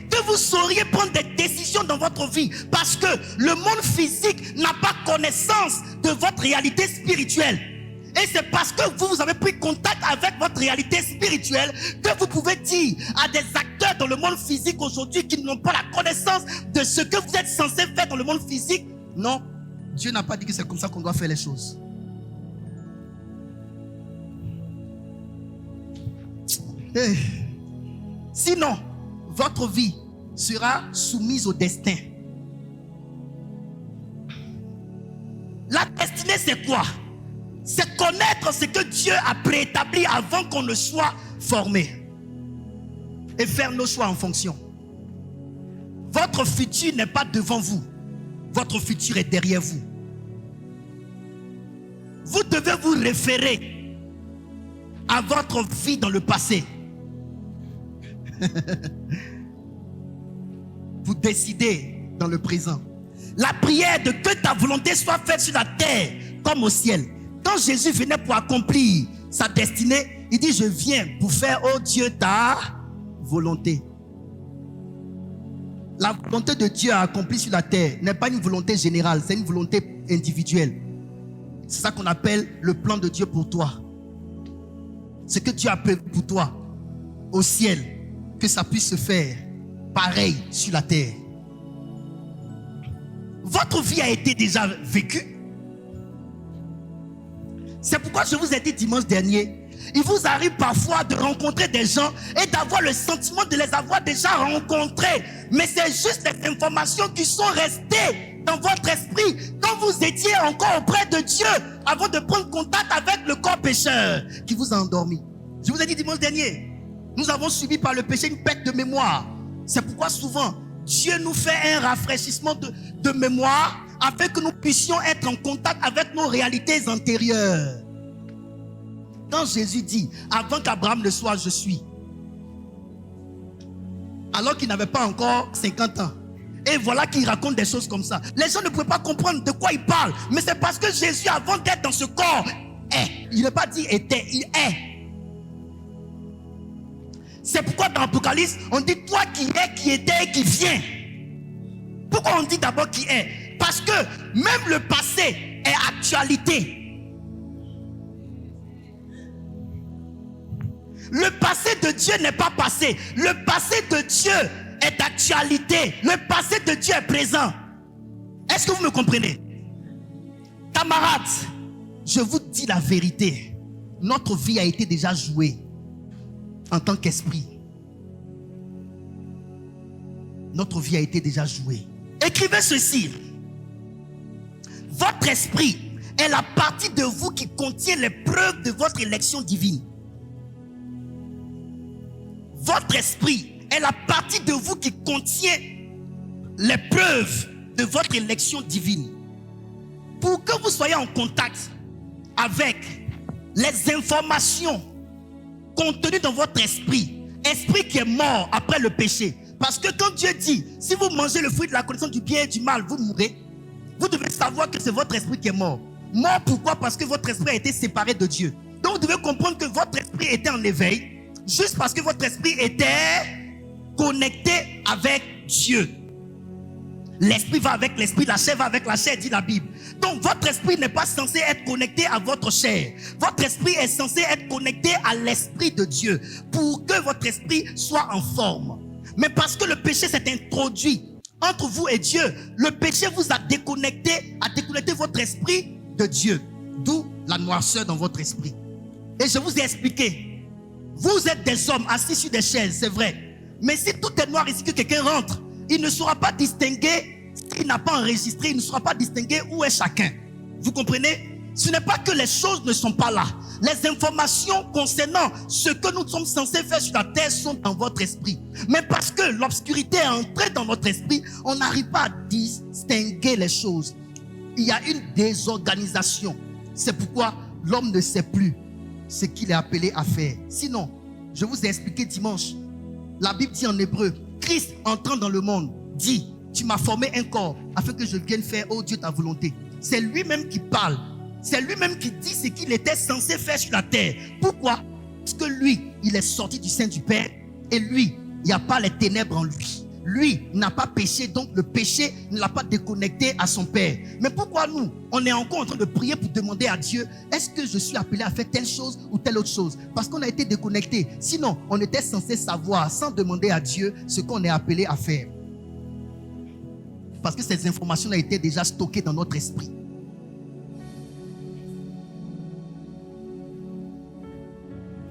que vous sauriez prendre des décisions dans votre vie. Parce que le monde physique n'a pas connaissance de votre réalité spirituelle. Et c'est parce que vous avez pris contact avec votre réalité spirituelle que vous pouvez dire à des acteurs dans le monde physique aujourd'hui qui n'ont pas la connaissance de ce que vous êtes censé faire dans le monde physique. Non, Dieu n'a pas dit que c'est comme ça qu'on doit faire les choses. Sinon, votre vie sera soumise au destin. La destinée, c'est quoi? C'est connaître ce que Dieu a préétabli avant qu'on ne soit formé. Et faire nos choix en fonction. Votre futur n'est pas devant vous. Votre futur est derrière vous. Vous devez vous référer à votre vie dans le passé. Vous décidez dans le présent. La prière de que ta volonté soit faite sur la terre comme au ciel. Quand Jésus venait pour accomplir sa destinée, il dit: je viens pour faire, oh Dieu, ta volonté. La volonté de Dieu à accomplir sur la terre n'est pas une volonté générale, c'est une volonté individuelle. C'est ça qu'on appelle le plan de Dieu pour toi. Ce que Dieu a prévu pour toi au ciel, que ça puisse se faire pareil sur la terre. Votre vie a été déjà vécue. C'est pourquoi je vous ai dit dimanche dernier, il vous arrive parfois de rencontrer des gens et d'avoir le sentiment de les avoir déjà rencontrés. Mais c'est juste des informations qui sont restées dans votre esprit quand vous étiez encore auprès de Dieu avant de prendre contact avec le corps pécheur qui vous a endormi. Je vous ai dit dimanche dernier, nous avons subi par le péché une perte de mémoire. C'est pourquoi souvent Dieu nous fait un rafraîchissement de mémoire afin que nous puissions être en contact avec nos réalités antérieures. Quand Jésus dit, avant qu'Abraham ne soit, je suis, alors qu'il n'avait pas encore 50 ans, et voilà qu'il raconte des choses comme ça. Les gens ne pouvaient pas comprendre de quoi il parle, mais c'est parce que Jésus, avant d'être dans ce corps, est. Il n'a pas dit était, il est. C'est pourquoi dans l'Apocalypse, on dit toi qui es, qui était et qui vient. Pourquoi on dit d'abord qui est? Parce que même le passé est actualité. Le passé de Dieu n'est pas passé. Le passé de Dieu est actualité. Le passé de Dieu est présent. Est-ce que vous me comprenez? Camarades, je vous dis la vérité. Notre vie a été déjà jouée en tant qu'esprit. Notre vie a été déjà jouée. Écrivez ceci. Votre esprit est la partie de vous qui contient les preuves de votre élection divine. Votre esprit est la partie de vous qui contient les preuves de votre élection divine. Pour que vous soyez en contact avec les informations contenues dans votre esprit, esprit qui est mort après le péché. Parce que quand Dieu dit, si vous mangez le fruit de la connaissance du bien et du mal, vous mourrez, vous devez savoir que c'est votre esprit qui est mort. Mort pourquoi? Parce que votre esprit a été séparé de Dieu. Donc vous devez comprendre que votre esprit était en éveil, juste parce que votre esprit était connecté avec Dieu. L'esprit va avec l'esprit, la chair va avec la chair, dit la Bible. Donc votre esprit n'est pas censé être connecté à votre chair. Votre esprit est censé être connecté à l'esprit de Dieu pour que votre esprit soit en forme. Mais parce que le péché s'est introduit entre vous et Dieu, le péché vous a déconnecté votre esprit de Dieu. D'où la noirceur dans votre esprit. Et je vous ai expliqué, vous êtes des hommes assis sur des chaises, c'est vrai. Mais si tout est noir ici, que quelqu'un rentre, il ne saura pas distinguer, s'il n'a pas enregistré, il ne saura pas distinguer où est chacun. Vous comprenez? Ce n'est pas que les choses ne sont pas là. Les informations concernant ce que nous sommes censés faire sur la terre sont dans votre esprit. Mais parce que l'obscurité est entrée dans notre esprit, on n'arrive pas à distinguer les choses. Il y a une désorganisation. C'est pourquoi l'homme ne sait plus ce qu'il est appelé à faire. Sinon, je vous ai expliqué dimanche, la Bible dit en hébreu, Christ entrant dans le monde dit, tu m'as formé un corps afin que je vienne faire, oh Dieu, ta volonté. C'est lui-même qui parle. C'est lui-même qui dit ce qu'il était censé faire sur la terre. Pourquoi? Parce que lui, il est sorti du sein du Père. Et lui, il n'y a pas les ténèbres en lui. Lui n'a pas péché, donc le péché ne l'a pas déconnecté à son Père. Mais pourquoi nous, on est encore en train de prier pour demander à Dieu, est-ce que je suis appelé à faire telle chose ou telle autre chose? Parce qu'on a été déconnecté. Sinon, on était censé savoir, sans demander à Dieu, ce qu'on est appelé à faire. Parce que ces informations ont été déjà stockées dans notre esprit.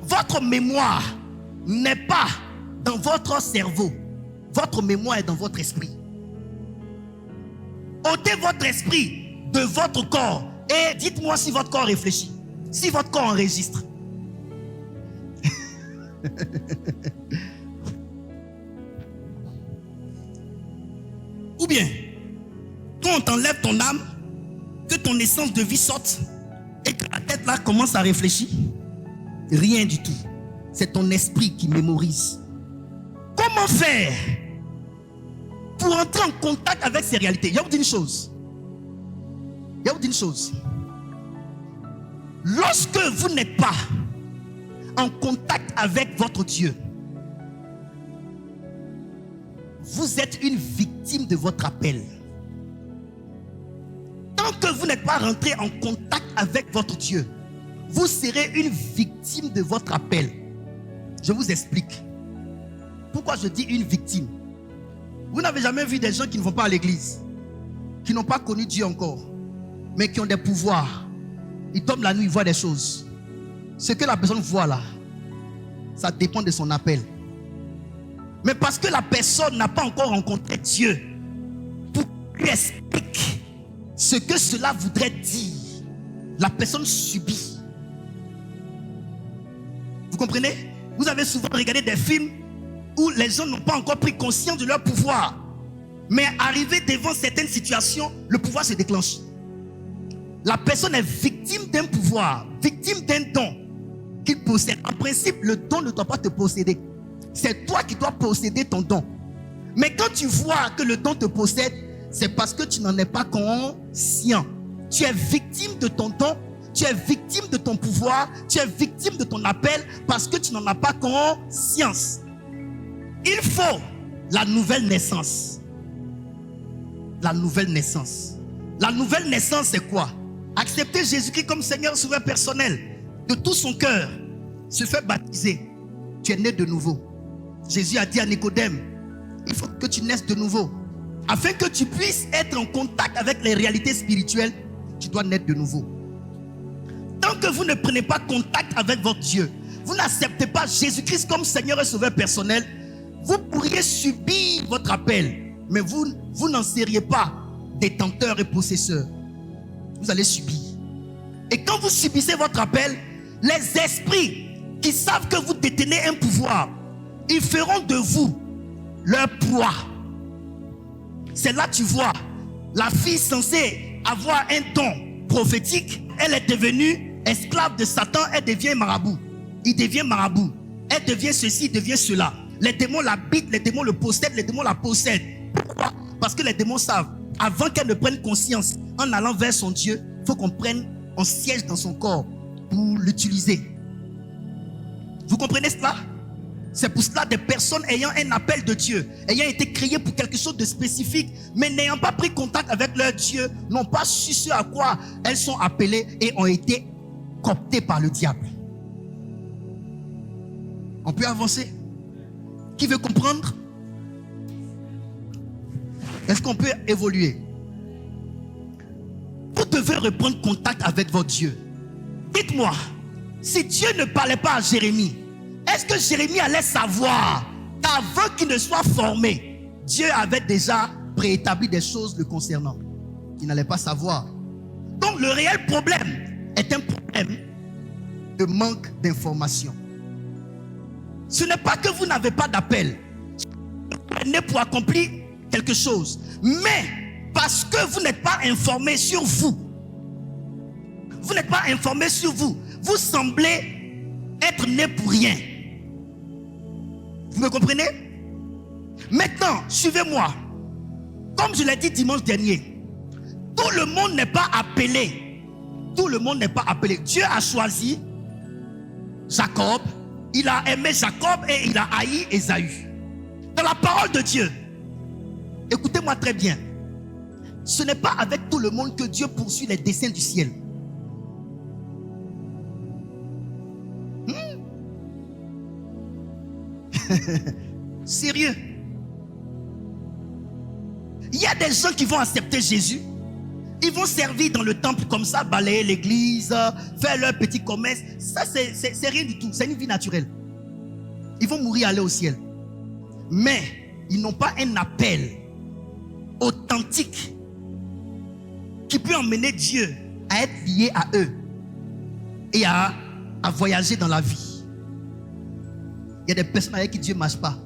Votre mémoire n'est pas dans votre cerveau. Votre mémoire est dans votre esprit. Ôtez votre esprit de votre corps et dites-moi si votre corps réfléchit, si votre corps enregistre. Ou bien, quand on t'enlève ton âme, que ton essence de vie sorte et que la tête là commence à réfléchir, rien du tout. C'est ton esprit qui mémorise. Comment faire pour entrer en contact avec ces réalités? Il y a vous dire une chose. Lorsque vous n'êtes pas en contact avec votre Dieu, vous êtes une victime de votre appel. Tant que vous n'êtes pas rentré en contact avec votre Dieu, vous serez une victime de votre appel. Je vous explique. Pourquoi je dis une victime? Vous n'avez jamais vu des gens qui ne vont pas à l'église, qui n'ont pas connu Dieu encore, mais qui ont des pouvoirs. Ils dorment la nuit, ils voient des choses. Ce que la personne voit là, ça dépend de son appel. Mais parce que la personne n'a pas encore rencontré Dieu, pour lui expliquer ce que cela voudrait dire, la personne subit. Vous comprenez? Vous avez souvent regardé des films où les gens n'ont pas encore pris conscience de leur pouvoir. Mais arrivé devant certaines situations, le pouvoir se déclenche. La personne est victime d'un pouvoir, victime d'un don qu'il possède. En principe, le don ne doit pas te posséder. C'est toi qui dois posséder ton don. Mais quand tu vois que le don te possède, c'est parce que tu n'en es pas conscient. Tu es victime de ton don, tu es victime de ton pouvoir, tu es victime de ton appel parce que tu n'en as pas conscience. Il faut la nouvelle naissance. La nouvelle naissance. La nouvelle naissance, c'est quoi? Accepter Jésus-Christ comme Seigneur sauveur personnel de tout son cœur, se faire baptiser. Tu es né de nouveau. Jésus a dit à Nicodème, il faut que tu naisses de nouveau. Afin que tu puisses être en contact avec les réalités spirituelles, tu dois naître de nouveau. Tant que vous ne prenez pas contact avec votre Dieu, vous n'acceptez pas Jésus-Christ comme Seigneur et sauveur personnel, vous pourriez subir votre appel, mais vous n'en seriez pas détenteur et possesseur. Vous allez subir. Et quand vous subissez votre appel, les esprits qui savent que vous détenez un pouvoir, ils feront de vous leur proie. C'est là que tu vois la fille censée avoir un don prophétique, elle est devenue esclave de Satan, elle devient marabout. Il devient marabout. Elle devient ceci, il devient cela. Les démons l'habitent, les démons le possèdent, les démons la possèdent. Pourquoi? Parce que les démons savent, avant qu'elle ne prenne conscience, en allant vers son Dieu, il faut qu'on prenne un siège dans son corps pour l'utiliser. Vous comprenez cela? C'est pour cela des personnes ayant un appel de Dieu, ayant été créées pour quelque chose de spécifique, mais n'ayant pas pris contact avec leur Dieu, n'ont pas su ce à quoi elles sont appelées et ont été cooptées par le diable. On peut avancer? Qui veut comprendre? Est-ce qu'on peut évoluer? Vous devez reprendre contact avec votre Dieu. Dites-moi, si Dieu ne parlait pas à Jérémie, est-ce que Jérémie allait savoir qu'avant qu'il ne soit formé, Dieu avait déjà préétabli des choses le concernant? Il n'allait pas savoir. Donc le réel problème est un problème de manque d'information. Ce n'est pas que vous n'avez pas d'appel. Vous êtes né pour accomplir quelque chose. Mais parce que vous n'êtes pas informé sur vous. Vous n'êtes pas informé sur vous. Vous semblez être né pour rien. Vous me comprenez? Maintenant, suivez-moi. Comme je l'ai dit dimanche dernier, tout le monde n'est pas appelé. Tout le monde n'est pas appelé. Dieu a choisi Jacob. Il a aimé Jacob et il a haï Ésaü. Dans la parole de Dieu, écoutez-moi très bien. Ce n'est pas avec tout le monde que Dieu poursuit les desseins du ciel. Sérieux? Il y a des gens qui vont accepter Jésus. Ils vont servir dans le temple comme ça, balayer l'église, faire leur petit commerce. Ça, c'est rien du tout. C'est une vie naturelle. Ils vont mourir aller au ciel. Mais ils n'ont pas un appel authentique qui peut emmener Dieu à être lié à eux et à voyager dans la vie. Il y a des personnes avec qui Dieu ne marche pas.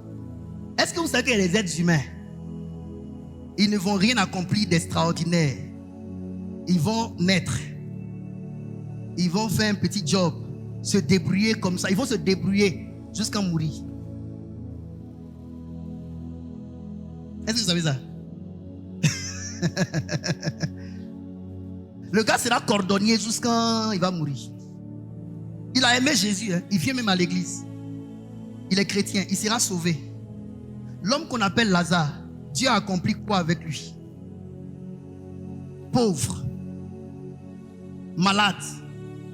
Est-ce que vous savez que les êtres humains, ils ne vont rien accomplir d'extraordinaire. Ils vont naître. Ils vont faire un petit job, se débrouiller comme ça. Ils vont se débrouiller jusqu'à mourir. Est-ce que vous savez ça? Le gars sera cordonnier jusqu'à il va mourir. Il a aimé Jésus, hein. Il vient même à l'église. Il est chrétien, il sera sauvé. L'homme qu'on appelle Lazare, Dieu a accompli quoi avec lui? Pauvre, malade,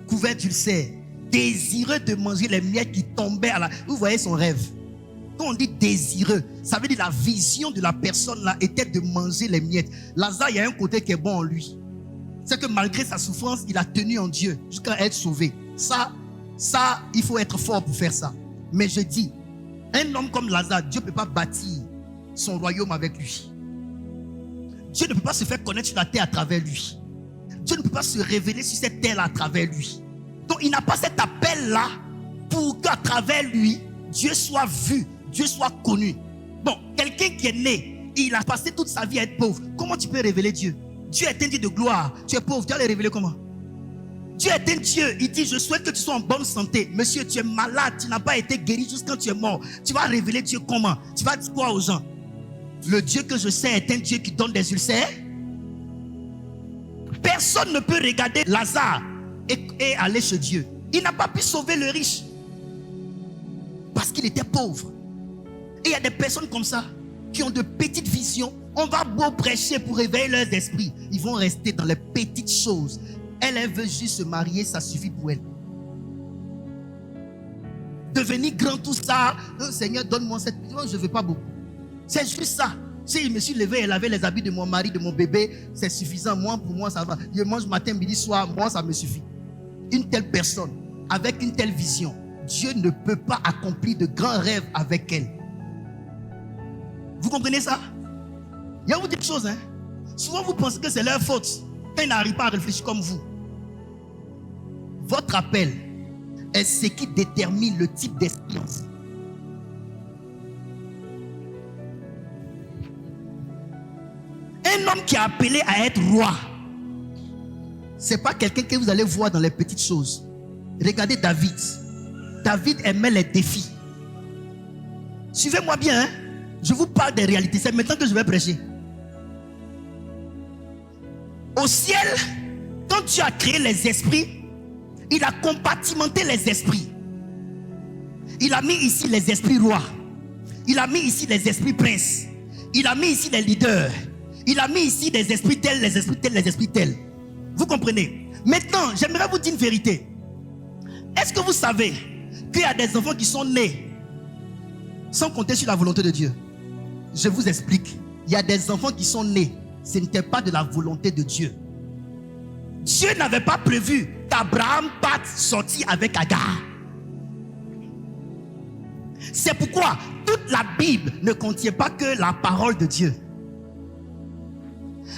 couvert d'ulcères, désireux de manger les miettes qui tombaient à la... Vous voyez son rêve. Quand on dit désireux, ça veut dire la vision de la personne là était de manger les miettes. Lazare, il y a un côté qui est bon en lui. C'est que malgré sa souffrance, il a tenu en Dieu jusqu'à être sauvé. Ça, il faut être fort pour faire ça. Mais je dis, un homme comme Lazare, Dieu ne peut pas bâtir son royaume avec lui. Dieu ne peut pas se faire connaître sur la terre à travers lui. Dieu ne peut pas se révéler sur cette terre à travers lui. Donc il n'a pas cet appel-là pour qu'à travers lui, Dieu soit vu, Dieu soit connu. Bon, quelqu'un qui est né, il a passé toute sa vie à être pauvre. Comment tu peux révéler Dieu? Dieu est un Dieu de gloire. Tu es pauvre, tu vas le révéler comment? Dieu est un Dieu, il dit, je souhaite que tu sois en bonne santé. Monsieur, tu es malade, tu n'as pas été guéri jusqu'à quand tu es mort. Tu vas révéler Dieu comment? Tu vas dire quoi aux gens? Le Dieu que je sais est un Dieu qui donne des ulcères. Personne ne peut regarder Lazare et aller chez Dieu. Il n'a pas pu sauver le riche parce qu'il était pauvre. Et il y a des personnes comme ça qui ont de petites visions. On va beau prêcher pour réveiller leurs esprits, ils vont rester dans les petites choses. Elle veut juste se marier, ça suffit pour elle. Devenir grand, tout ça. Oh, Seigneur, donne-moi cette... Oh, je ne veux pas beaucoup. C'est juste ça. Si je me suis levé et lavé les habits de mon mari, de mon bébé, c'est suffisant. Moi, pour moi, ça va. Je mange matin, midi, soir. Moi, ça me suffit. Une telle personne, avec une telle vision, Dieu ne peut pas accomplir de grands rêves avec elle. Vous comprenez ça? Il y a vous dire une chose, hein? Souvent, vous pensez que c'est leur faute quand ils n'arrivent pas à réfléchir comme vous. Votre appel est ce qui détermine le type d'expérience. Un homme qui est appelé à être roi, ce n'est pas quelqu'un que vous allez voir dans les petites choses. Regardez David. David aimait les défis. Suivez-moi bien, hein? Je vous parle des réalités. C'est maintenant que je vais prêcher. Au ciel, quand Dieu a créé les esprits, il a compartimenté les esprits. Il a mis ici les esprits rois. Il a mis ici les esprits princes. Il a mis ici les leaders. Il a mis ici des esprits tels, les esprits tels, les esprits tels. Vous comprenez? Maintenant, j'aimerais vous dire une vérité. Est-ce que vous savez qu'il y a des enfants qui sont nés sans compter sur la volonté de Dieu? Je vous explique. Il y a des enfants qui sont nés. Ce n'était pas de la volonté de Dieu. Dieu n'avait pas prévu qu'Abraham parte sortir avec Agar. C'est pourquoi toute la Bible ne contient pas que la parole de Dieu.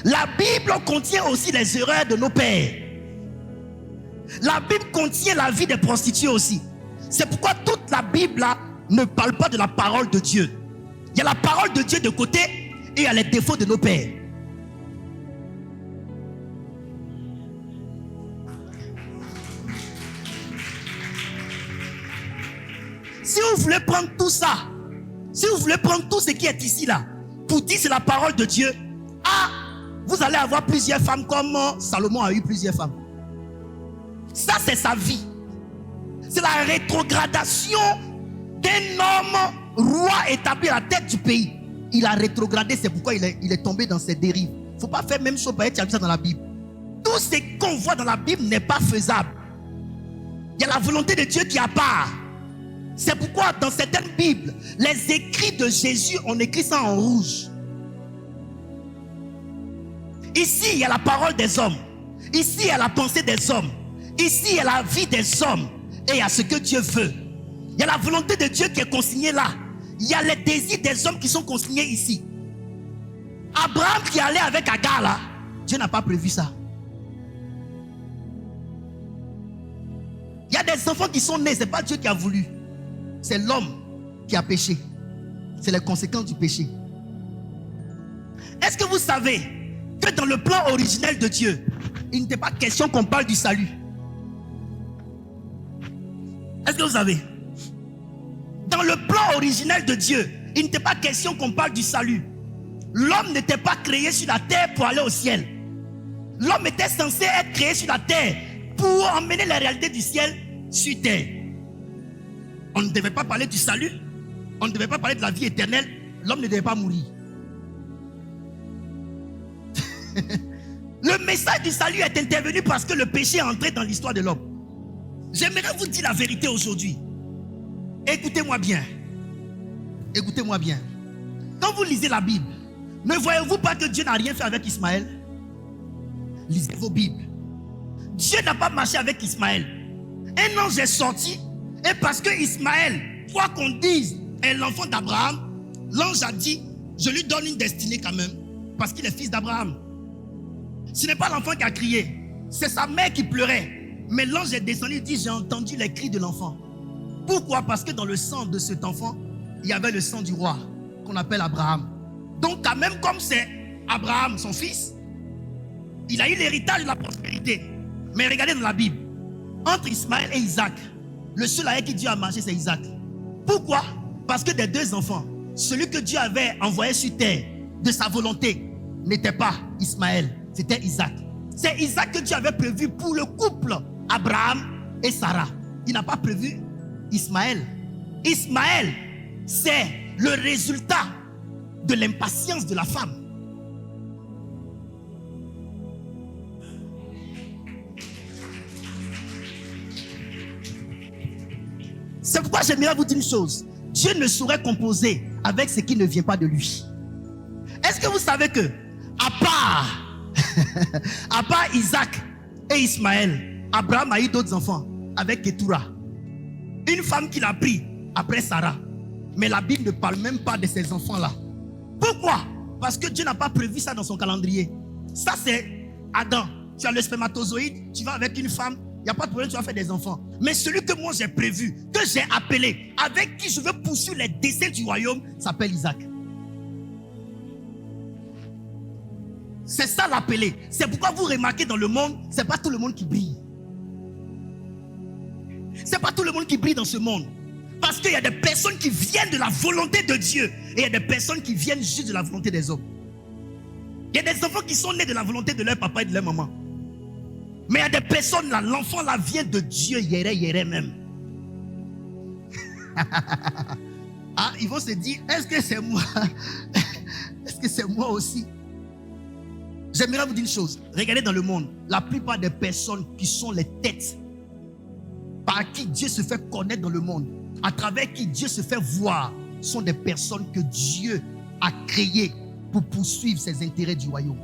La Bible contient aussi les erreurs de nos pères. La Bible contient la vie des prostituées aussi. C'est pourquoi toute la Bible là ne parle pas de la parole de Dieu. Il y a la parole de Dieu de côté et il y a les défauts de nos pères. Si vous voulez prendre tout ça, si vous voulez prendre tout ce qui est ici là, pour dire c'est la parole de Dieu, vous allez avoir plusieurs femmes comme Salomon a eu plusieurs femmes. Ça c'est sa vie. C'est la rétrogradation d'un homme roi établi à la tête du pays. Il a rétrogradé, c'est pourquoi il est tombé dans ces dérives. Il ne faut pas faire même chose pour être ça dans la Bible. Tout ce qu'on voit dans la Bible n'est pas faisable. Il y a la volonté de Dieu qui a part. C'est pourquoi dans certaines Bibles, les écrits de Jésus, on écrit ça en rouge. Ici, il y a la parole des hommes. Ici, il y a la pensée des hommes. Ici, il y a la vie des hommes. Et il y a ce que Dieu veut. Il y a la volonté de Dieu qui est consignée là. Il y a les désirs des hommes qui sont consignés ici. Abraham qui allait avec Agar là, Dieu n'a pas prévu ça. Il y a des enfants qui sont nés, ce n'est pas Dieu qui a voulu. C'est l'homme qui a péché. C'est les conséquences du péché. Est-ce que vous savez que dans le plan originel de Dieu, il n'était pas question qu'on parle du salut? Est-ce que vous savez? Dans le plan originel de Dieu, il n'était pas question qu'on parle du salut. L'homme n'était pas créé sur la terre pour aller au ciel. L'homme était censé être créé sur la terre pour emmener les réalités du ciel sur terre. On ne devait pas parler du salut. On ne devait pas parler de la vie éternelle. L'homme ne devait pas mourir. Le message du salut est intervenu parce que le péché est entré dans l'histoire de l'homme. J'aimerais vous dire la vérité aujourd'hui. Écoutez-moi bien. Écoutez-moi bien. Quand vous lisez la Bible, ne voyez-vous pas que Dieu n'a rien fait avec Ismaël? Lisez vos Bibles. Dieu n'a pas marché avec Ismaël. Un ange est sorti et parce que Ismaël, quoi qu'on dise, est l'enfant d'Abraham, l'ange a dit, je lui donne une destinée quand même, parce qu'il est fils d'Abraham. Ce n'est pas l'enfant qui a crié, c'est sa mère qui pleurait. Mais l'ange est descendu et dit, j'ai entendu les cris de l'enfant. Pourquoi? Parce que dans le sang de cet enfant, il y avait le sang du roi, qu'on appelle Abraham. Donc quand même comme c'est Abraham, son fils, il a eu l'héritage de la prospérité. Mais regardez dans la Bible, entre Ismaël et Isaac, le seul avec qui Dieu a marché, c'est Isaac. Pourquoi? Parce que des deux enfants, celui que Dieu avait envoyé sur terre de sa volonté n'était pas Ismaël, c'était Isaac. C'est Isaac que Dieu avait prévu pour le couple Abraham et Sarah. Il n'a pas prévu Ismaël. Ismaël, c'est le résultat de l'impatience de la femme. C'est pourquoi j'aimerais vous dire une chose. Dieu ne saurait composer avec ce qui ne vient pas de lui. Est-ce que vous savez que, à part Isaac et Ismaël, Abraham a eu d'autres enfants avec Ketura, une femme qu'il a pris après Sarah. Mais la Bible ne parle même pas de ces enfants-là. Pourquoi? Parce que Dieu n'a pas prévu ça dans son calendrier. Ça c'est Adam. Tu as le spermatozoïde, tu vas avec une femme, il n'y a pas de problème, tu vas faire des enfants. Mais celui que moi j'ai prévu, que j'ai appelé, avec qui je veux poursuivre les desseins du royaume, s'appelle Isaac. C'est ça l'appelé. C'est pourquoi vous remarquez dans le monde, ce n'est pas tout le monde qui brille. Ce n'est pas tout le monde qui brille dans ce monde. Parce qu'il y a des personnes qui viennent de la volonté de Dieu et il y a des personnes qui viennent juste de la volonté des hommes. Il y a des enfants qui sont nés de la volonté de leur papa et de leur maman. Mais il y a des personnes là, l'enfant là vient de Dieu, Yéré même. Ah, ils vont se dire, est-ce que c'est moi? Est-ce que c'est moi aussi? J'aimerais vous dire une chose. Regardez dans le monde, la plupart des personnes qui sont les têtes par qui Dieu se fait connaître dans le monde, à travers qui Dieu se fait voir, sont des personnes que Dieu a créées pour poursuivre ses intérêts du royaume.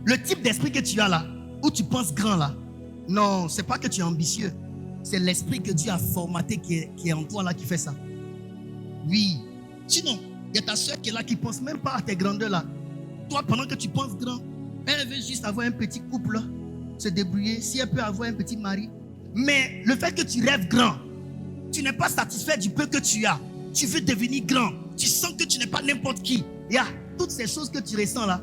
Le type d'esprit que tu as là, où tu penses grand là, non, c'est pas que tu es ambitieux, c'est l'esprit que Dieu a formaté qui est en toi là qui fait ça. Oui. Sinon, il y a ta soeur qui est là qui pense même pas à tes grandeurs là. Toi, pendant que tu penses grand, elle veut juste avoir un petit couple là, se débrouiller, si elle peut avoir un petit mari. Mais le fait que tu rêves grand, tu n'es pas satisfait du peu que tu as. Tu veux devenir grand. Tu sens que tu n'es pas n'importe qui. Il y a toutes ces choses que tu ressens là.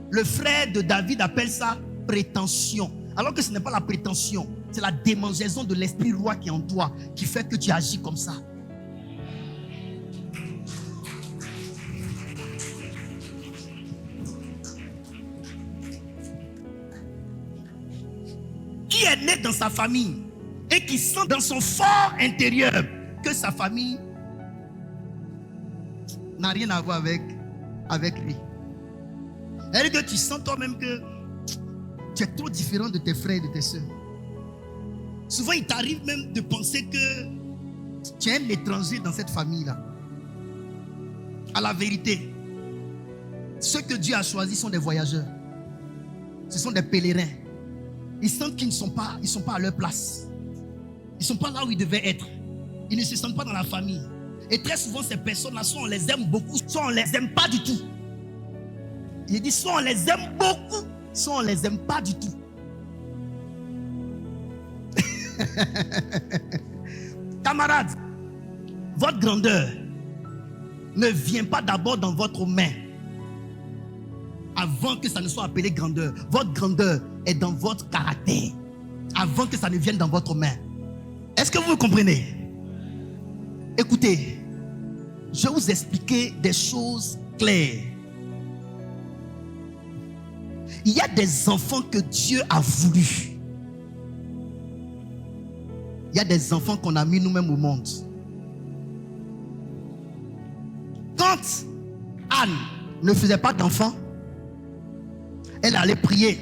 Le frère de David appelle ça prétention. Alors que ce n'est pas la prétention. C'est la démangeaison de l'esprit roi qui est en toi qui fait que tu agis comme ça. Qui est né dans sa famille et qui sent dans son fort intérieur que sa famille n'a rien à voir avec lui. C'est-à-dire que tu sens toi-même que tu es trop différent de tes frères et de tes soeurs. Souvent, il t'arrive même de penser que tu es un étranger dans cette famille-là. À la vérité, ceux que Dieu a choisis sont des voyageurs. Ce sont des pèlerins. Ils sentent qu'ils ne sont pas à leur place. Ils ne sont pas là où ils devaient être. Ils ne se sentent pas dans la famille. Et très souvent, ces personnes-là, soit on les aime beaucoup, soit on ne les aime pas du tout. Il dit soit on les aime beaucoup, soit on ne les aime pas du tout. Camarades, votre grandeur ne vient pas d'abord dans votre main avant que ça ne soit appelé grandeur. Votre grandeur est dans votre caractère avant que ça ne vienne dans votre main. Est-ce que vous comprenez? Écoutez, je vais vous expliquer des choses claires. Il y a des enfants que Dieu a voulu. Il y a des enfants qu'on a mis nous-mêmes au monde. Quand Anne ne faisait pas d'enfant, elle allait prier.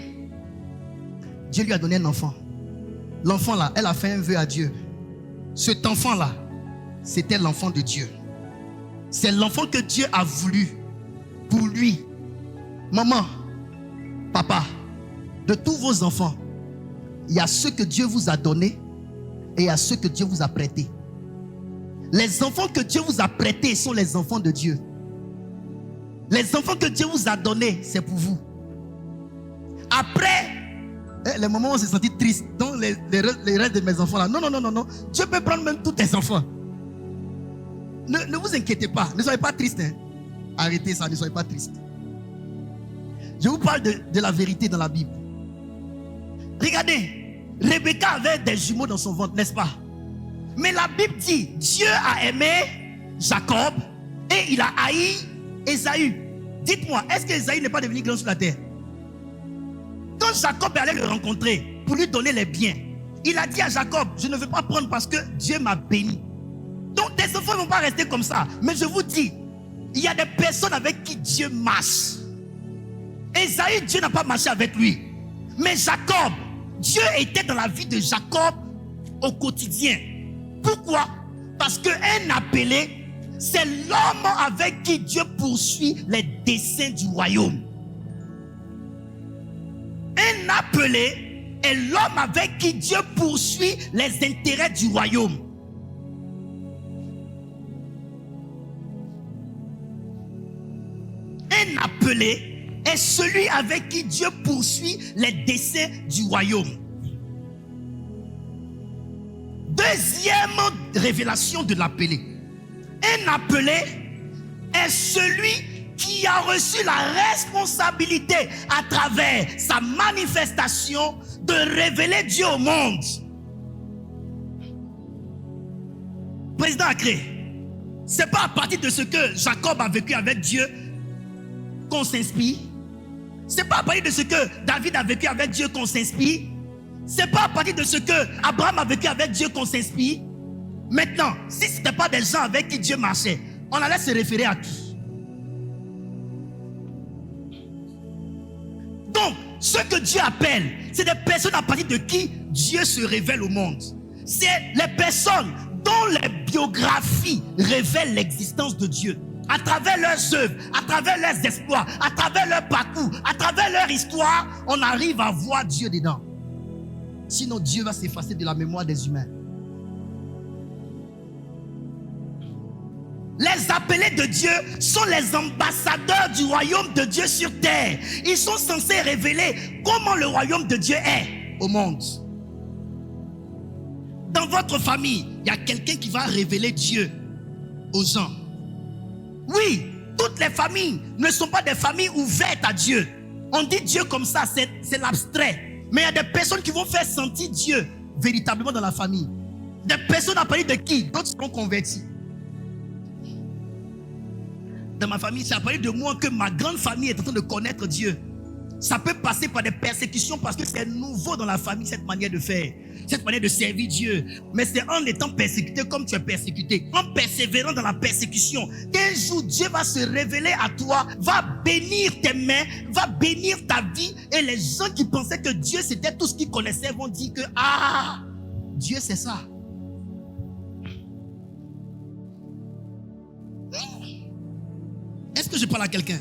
Dieu lui a donné un enfant. L'enfant là, elle a fait un vœu à Dieu. Cet enfant là, c'était l'enfant de Dieu. C'est l'enfant que Dieu a voulu pour lui. Maman, papa, de tous vos enfants, il y a ceux que Dieu vous a donnés et il y a ceux que Dieu vous a prêtés. Les enfants que Dieu vous a prêtés sont les enfants de Dieu. Les enfants que Dieu vous a donnés, c'est pour vous. Après, les moments où on s'est senti triste, donc les restes de mes enfants là, non. Dieu peut prendre même tous tes enfants. Ne vous inquiétez pas, ne soyez pas tristes. Hein. Arrêtez ça, ne soyez pas tristes. Je vous parle de la vérité dans la Bible. Regardez, Rebecca avait des jumeaux dans son ventre, n'est-ce pas? Mais la Bible dit, Dieu a aimé Jacob et il a haï Ésaü. Dites-moi, est-ce que Ésaü n'est pas devenu grand sur la terre? Quand Jacob est allé le rencontrer pour lui donner les biens, il a dit à Jacob, je ne veux pas prendre parce que Dieu m'a béni. Donc tes enfants ne vont pas rester comme ça. Mais je vous dis, il y a des personnes avec qui Dieu marche. Ésaü, Dieu n'a pas marché avec lui. Mais Jacob, Dieu était dans la vie de Jacob au quotidien. Pourquoi? Parce qu'un appelé, c'est l'homme avec qui Dieu poursuit les desseins du royaume. Un appelé est l'homme avec qui Dieu poursuit les intérêts du royaume. Un appelé est celui avec qui Dieu poursuit les desseins du royaume. Deuxième révélation de l'appelé. Un appelé est celui qui a reçu la responsabilité à travers sa manifestation de révéler Dieu au monde. Président Accré, c'est pas à partir de ce que Jacob a vécu avec Dieu qu'on s'inspire. C'est pas à partir de ce que David a vécu avec Dieu qu'on s'inspire. C'est pas à partir de ce que Abraham a vécu avec Dieu qu'on s'inspire. Maintenant, si ce n'était pas des gens avec qui Dieu marchait, on allait se référer à qui? Donc, ce que Dieu appelle, c'est des personnes à partir de qui Dieu se révèle au monde. C'est les personnes dont les biographies révèlent l'existence de Dieu. À travers leurs œuvres, à travers leurs exploits, à travers leur parcours, à travers leur histoire, on arrive à voir Dieu dedans. Sinon, Dieu va s'effacer de la mémoire des humains. Les appelés de Dieu sont les ambassadeurs du royaume de Dieu sur terre. Ils sont censés révéler comment le royaume de Dieu est au monde. Dans votre famille, il y a quelqu'un qui va révéler Dieu aux gens. Oui, toutes les familles ne sont pas des familles ouvertes à Dieu. On dit Dieu comme ça, c'est l'abstrait. Mais il y a des personnes qui vont faire sentir Dieu véritablement dans la famille. Des personnes à partir de qui? D'autres seront convertis. Dans ma famille, c'est à partir de moi que ma grande famille est en train de connaître Dieu. Ça peut passer par des persécutions parce que c'est nouveau dans la famille, cette manière de faire, cette manière de servir Dieu. Mais c'est en étant persécuté comme tu es persécuté, en persévérant dans la persécution, qu'un jour Dieu va se révéler à toi, va bénir tes mains, va bénir ta vie. Et les gens qui pensaient que Dieu c'était tout ce qu'ils connaissaient vont dire que ah, Dieu c'est ça. Est-ce que je parle à quelqu'un?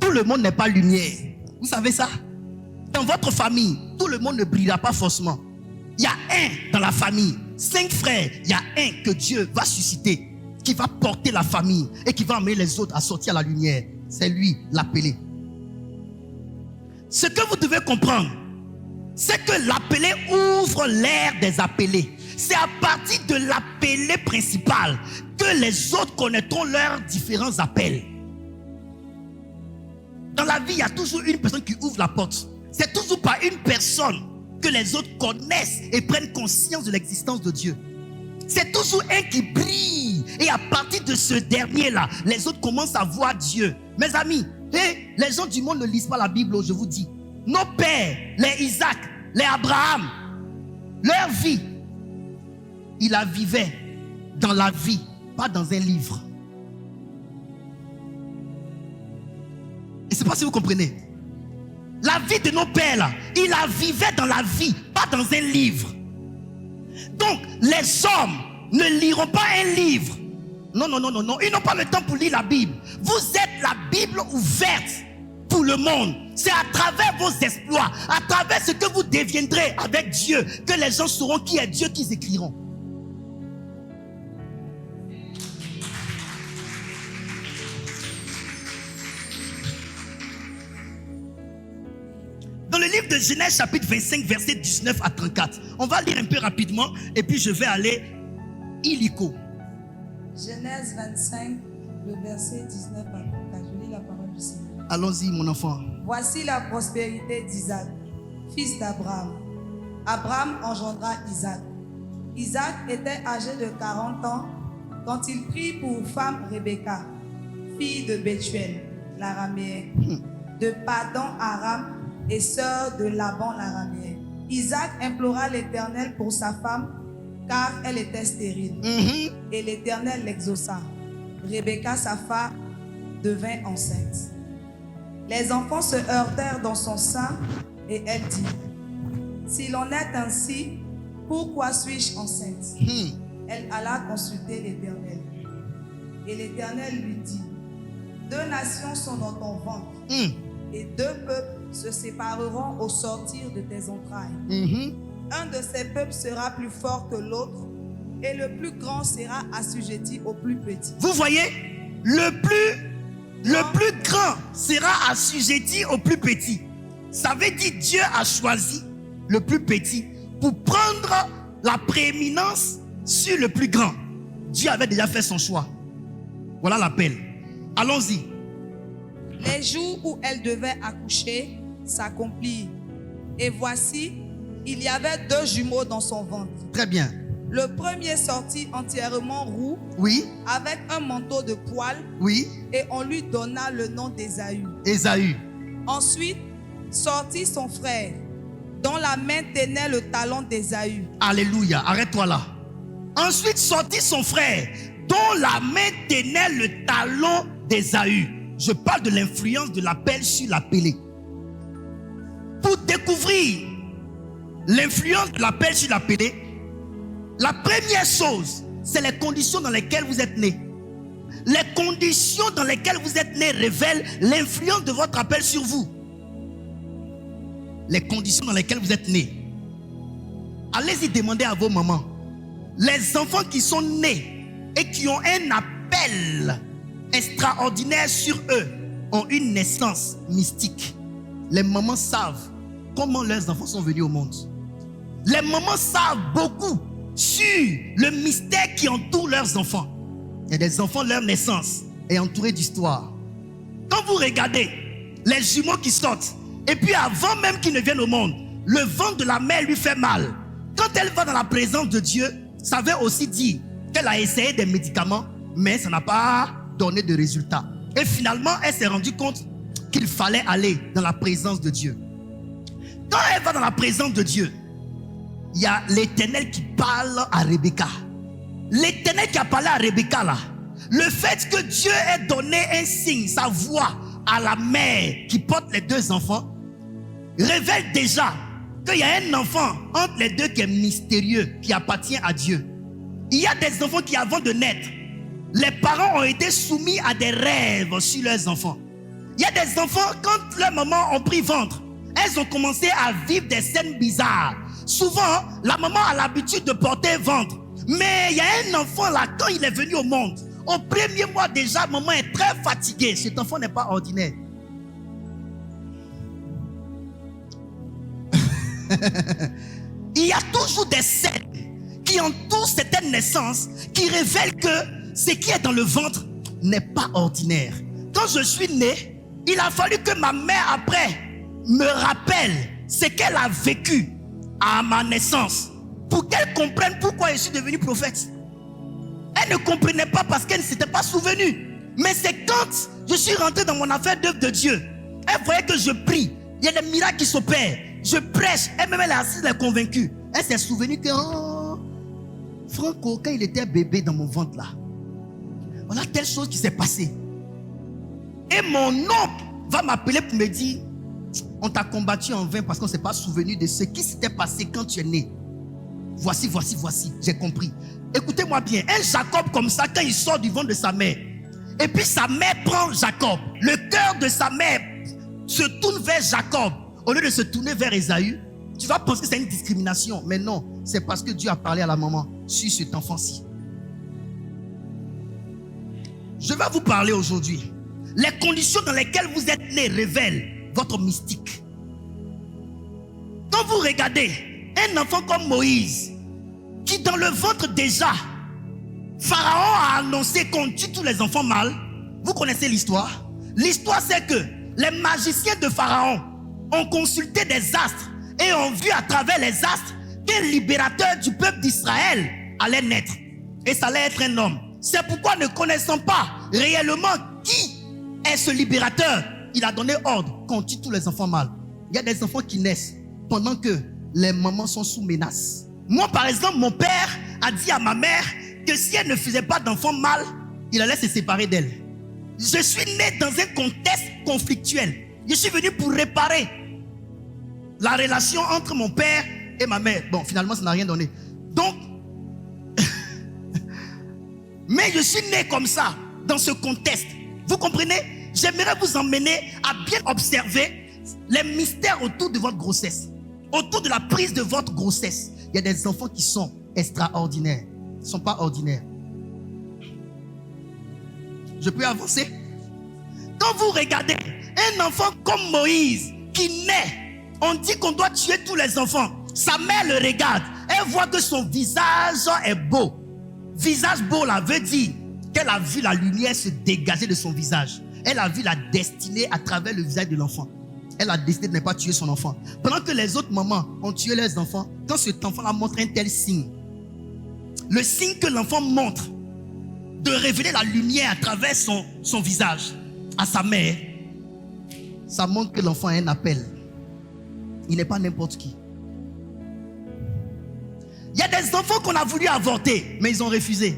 Tout le monde n'est pas lumière. Vous savez ça? Dans votre famille, tout le monde ne brillera pas forcément. Il y a un dans la famille, 5 frères, il y a un que Dieu va susciter, qui va porter la famille et qui va amener les autres à sortir à la lumière. C'est lui l'appelé. Ce que vous devez comprendre, c'est que l'appelé ouvre l'ère des appelés. C'est à partir de l'appelé principal que les autres connaîtront leurs différents appels. Dans la vie, il y a toujours une personne qui ouvre la porte. C'est toujours par une personne que les autres connaissent et prennent conscience de l'existence de Dieu. C'est toujours un qui brille. Et à partir de ce dernier-là, les autres commencent à voir Dieu. Mes amis, les gens du monde ne lisent pas la Bible, je vous dis. Nos pères, les Isaac, les Abraham, leur vie, ils la vivaient dans la vie, pas dans un livre. Et c'est pas si vous comprenez. La vie de nos pères, là, ils la vivaient dans la vie, pas dans un livre. Donc, les hommes ne liront pas un livre. Non. Ils n'ont pas le temps pour lire la Bible. Vous êtes la Bible ouverte pour le monde. C'est à travers vos exploits, à travers ce que vous deviendrez avec Dieu, que les gens sauront qui est Dieu qu'ils écriront. Dans le livre de Genèse chapitre 25 verset 19 à 34, on va lire un peu rapidement et puis je vais aller illico. Genèse 25, le verset 19 à 34. Je lis la parole du Seigneur. Allons-y mon enfant. Voici la prospérité d'Isaac, fils d'Abraham. Abraham engendra Isaac. Isaac était âgé de 40 ans quand il prit pour femme Rebecca, fille de Bethuel, l'araméen, de Padan Aram et sœur de Laban l'araméen. Isaac implora l'Éternel pour sa femme, car elle était stérile. Et l'Éternel l'exauça. Rebecca, sa femme, devint enceinte. Les enfants se heurtèrent dans son sein et elle dit: s'il en est ainsi, pourquoi suis-je enceinte? Elle alla consulter l'Éternel. Et l'Éternel lui dit: 2 nations sont dans ton ventre, et 2 peuples se sépareront au sortir de tes entrailles. Un de ces peuples sera plus fort que l'autre, et le plus grand sera assujetti au plus petit. Vous voyez, le plus grand sera assujetti au plus petit. Ça veut dire Dieu a choisi le plus petit pour prendre la prééminence sur le plus grand. Dieu avait déjà fait son choix. Voilà l'appel. Allons-y. Les jours où elle devait accoucher s'accomplirent. Et voici, il y avait 2 jumeaux dans son ventre. Très bien. Le premier sortit entièrement roux, Oui. avec un manteau de poils, Oui. et on lui donna le nom d'Ésaü. Ésaü. Ensuite sortit son frère, dont la main tenait le talon d'Ésaü. Alléluia. Arrête-toi là. Ensuite sortit son frère, dont la main tenait le talon d'Ésaü. Je parle de l'influence de l'appel sur l'appelé. Pour découvrir l'influence de l'appel sur l'appelé, la première chose, c'est les conditions dans lesquelles vous êtes né. Les conditions dans lesquelles vous êtes né révèlent l'influence de votre appel sur vous. Les conditions dans lesquelles vous êtes né. Allez-y demander à vos mamans. Les enfants qui sont nés et qui ont un appel extraordinaire sur eux ont une naissance mystique. Les mamans savent comment leurs enfants sont venus au monde. Les mamans savent beaucoup sur le mystère qui entoure leurs enfants. Il y a des enfants, leur naissance est entourée d'histoire. Quand vous regardez les jumeaux qui sortent, et puis avant même qu'ils ne viennent au monde, le vent de la mère lui fait mal. Quand elle va dans la présence de Dieu, ça veut aussi dire qu'elle a essayé des médicaments, mais ça n'a pas donné de résultat. Et finalement, elle s'est rendue compte qu'il fallait aller dans la présence de Dieu. Quand elle va dans la présence de Dieu, il y a l'Éternel qui parle à Rebecca. L'Éternel qui a parlé à Rebecca là, le fait que Dieu ait donné un signe, sa voix à la mère qui porte les 2 enfants, révèle déjà qu'il y a un enfant entre les 2 qui est mystérieux, qui appartient à Dieu. Il y a des enfants qui, avant de naître, les parents ont été soumis à des rêves sur leurs enfants. Il y a des enfants, quand leur maman ont pris ventre, elles ont commencé à vivre des scènes bizarres. Souvent, la maman a l'habitude de porter ventre. Mais il y a un enfant là, quand il est venu au monde, au premier mois déjà, maman est très fatiguée. Cet enfant n'est pas ordinaire. Il y a toujours des scènes qui entourent certaines naissances qui révèlent que ce qui est dans le ventre n'est pas ordinaire. Quand je suis né, il a fallu que ma mère après me rappelle ce qu'elle a vécu à ma naissance pour qu'elle comprenne pourquoi je suis devenu prophète. Elle ne comprenait pas parce qu'elle ne s'était pas souvenue. Mais c'est quand je suis rentré dans mon affaire d'œuvre de Dieu, elle voyait que je prie, il y a des miracles qui s'opèrent, je prêche, elle-même elle est assise, elle est convaincue. Elle s'est souvenue que Franco, quand il était bébé dans mon ventre là, voilà telle chose qui s'est passée. Et mon oncle va m'appeler pour me dire, on t'a combattu en vain parce qu'on ne s'est pas souvenu de ce qui s'était passé quand tu es né. Voici, j'ai compris. Écoutez-moi bien, un Jacob comme ça, quand il sort du ventre de sa mère, et puis sa mère prend Jacob, le cœur de sa mère se tourne vers Jacob, au lieu de se tourner vers Ésaü, tu vas penser que c'est une discrimination. Mais non, c'est parce que Dieu a parlé à la maman sur cet enfant-ci. Je vais vous parler aujourd'hui. Les conditions dans lesquelles vous êtes nés révèlent votre mystique. Quand vous regardez un enfant comme Moïse, qui dans le ventre déjà, Pharaon a annoncé qu'on tue tous les enfants mâles. Vous connaissez l'histoire? L'histoire c'est que les magiciens de Pharaon ont consulté des astres et ont vu à travers les astres qu'un libérateur du peuple d'Israël allait naître. Et ça allait être un homme. C'est pourquoi, ne connaissant pas réellement qui est ce libérateur, il a donné ordre qu'on tue tous les enfants mâles. Il y a des enfants qui naissent pendant que les mamans sont sous menace. Moi, par exemple, mon père a dit à ma mère que si elle ne faisait pas d'enfants mâles, il allait se séparer d'elle. Je suis né dans un contexte conflictuel. Je suis venu pour réparer la relation entre mon père et ma mère. Bon, finalement, ça n'a rien donné. Donc, mais je suis né comme ça, dans ce contexte. Vous comprenez? J'aimerais vous emmener à bien observer les mystères autour de votre grossesse. Autour de la prise de votre grossesse. Il y a des enfants qui sont extraordinaires. Ils ne sont pas ordinaires. Je peux avancer? Quand vous regardez un enfant comme Moïse qui naît, on dit qu'on doit tuer tous les enfants. Sa mère le regarde. Elle voit que son visage est beau. Visage beau là veut dire qu'elle a vu la lumière se dégager de son visage. Elle a vu la destinée à travers le visage de l'enfant. Elle a décidé de ne pas tuer son enfant. Pendant que les autres mamans ont tué leurs enfants, quand cet enfant-là montre un tel signe, le signe que l'enfant montre de révéler la lumière à travers son visage à sa mère, ça montre que l'enfant a un appel. Il n'est pas n'importe qui. Il y a des enfants qu'on a voulu avorter, mais ils ont refusé.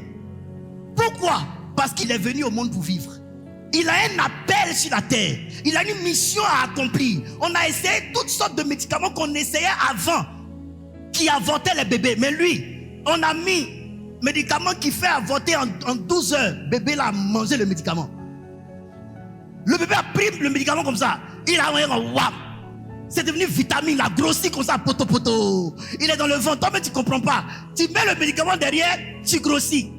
Pourquoi? Parce qu'il est venu au monde pour vivre. Il a un appel sur la terre. Il a une mission à accomplir. On a essayé toutes sortes de médicaments qu'on essayait avant, qui avortaient les bébés. Mais lui, on a mis médicament qui fait avorter en 12 heures. Bébé là a mangé le médicament. Le bébé a pris le médicament comme ça. Il a wap. C'est devenu vitamine, il a grossi comme ça, poto. Il est dans le ventre, toi mais tu ne comprends pas. Tu mets le médicament derrière, tu grossis.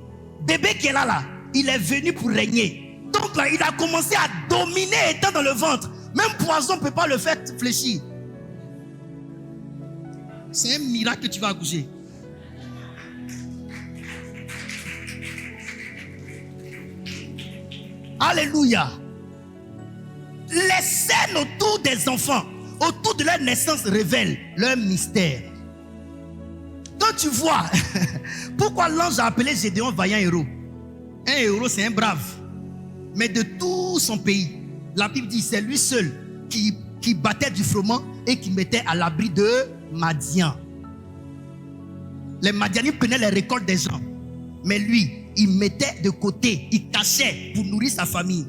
Bébé qui est là, il est venu pour régner. Donc là, il a commencé à dominer étant dans le ventre. Même poison ne peut pas le faire fléchir. C'est un miracle que tu vas accoucher. Alléluia. Les scènes autour des enfants, autour de leur naissance, révèlent leur mystère. Quand tu vois, pourquoi l'ange a appelé Gédéon vaillant héros? Un héros, c'est un brave. Mais de tout son pays, la Bible dit c'est lui seul qui battait du froment et qui mettait à l'abri de Madian. Les Madianites prenaient les récoltes des gens. Mais lui, il mettait de côté, il cachait pour nourrir sa famille.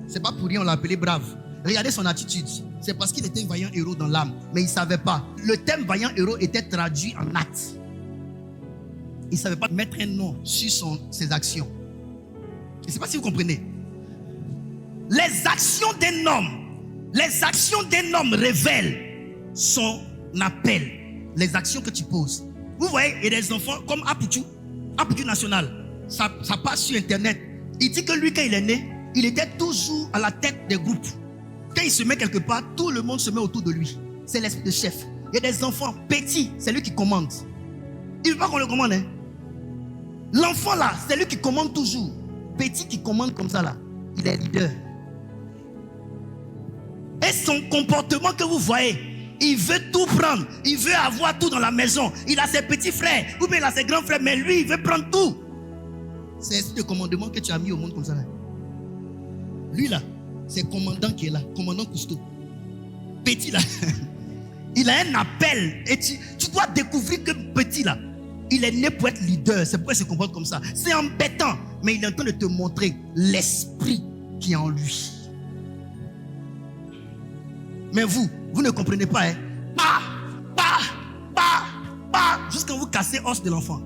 C'est pas pour rien on l'a appelé brave. Regardez son attitude. C'est parce qu'il était un vaillant héros dans l'âme. Mais il ne savait pas. Le terme vaillant héros était traduit en acte. Il ne savait pas mettre un nom sur ses actions. Je ne sais pas si vous comprenez. Les actions d'un homme révèlent son appel, les actions que tu poses. Vous voyez, il y a des enfants comme Aputu National, ça passe sur internet. Il dit que lui, quand il est né, il était toujours à la tête des groupes. Quand il se met quelque part, tout le monde se met autour de lui. C'est l'esprit de chef. Il y a des enfants petits, c'est lui qui commande. Il ne veut pas qu'on le commande. Hein? L'enfant là, c'est lui qui commande toujours. Petit qui commande comme ça là, il est leader. Et son comportement que vous voyez, il veut tout prendre. Il veut avoir tout dans la maison. Il a ses petits frères, ou bien il a ses grands frères, mais lui, il veut prendre tout. C'est le commandement que tu as mis au monde comme ça là. Lui là, c'est le commandant qui est là, commandant Cousteau. Petit là, il a un appel. Et tu dois découvrir que petit là, il est né pour être leader. C'est pourquoi il se comporte comme ça. C'est embêtant, mais il est en train de te montrer l'esprit qui est en lui. Mais vous ne comprenez pas. Hein? Jusqu'à vous casser os de l'enfant.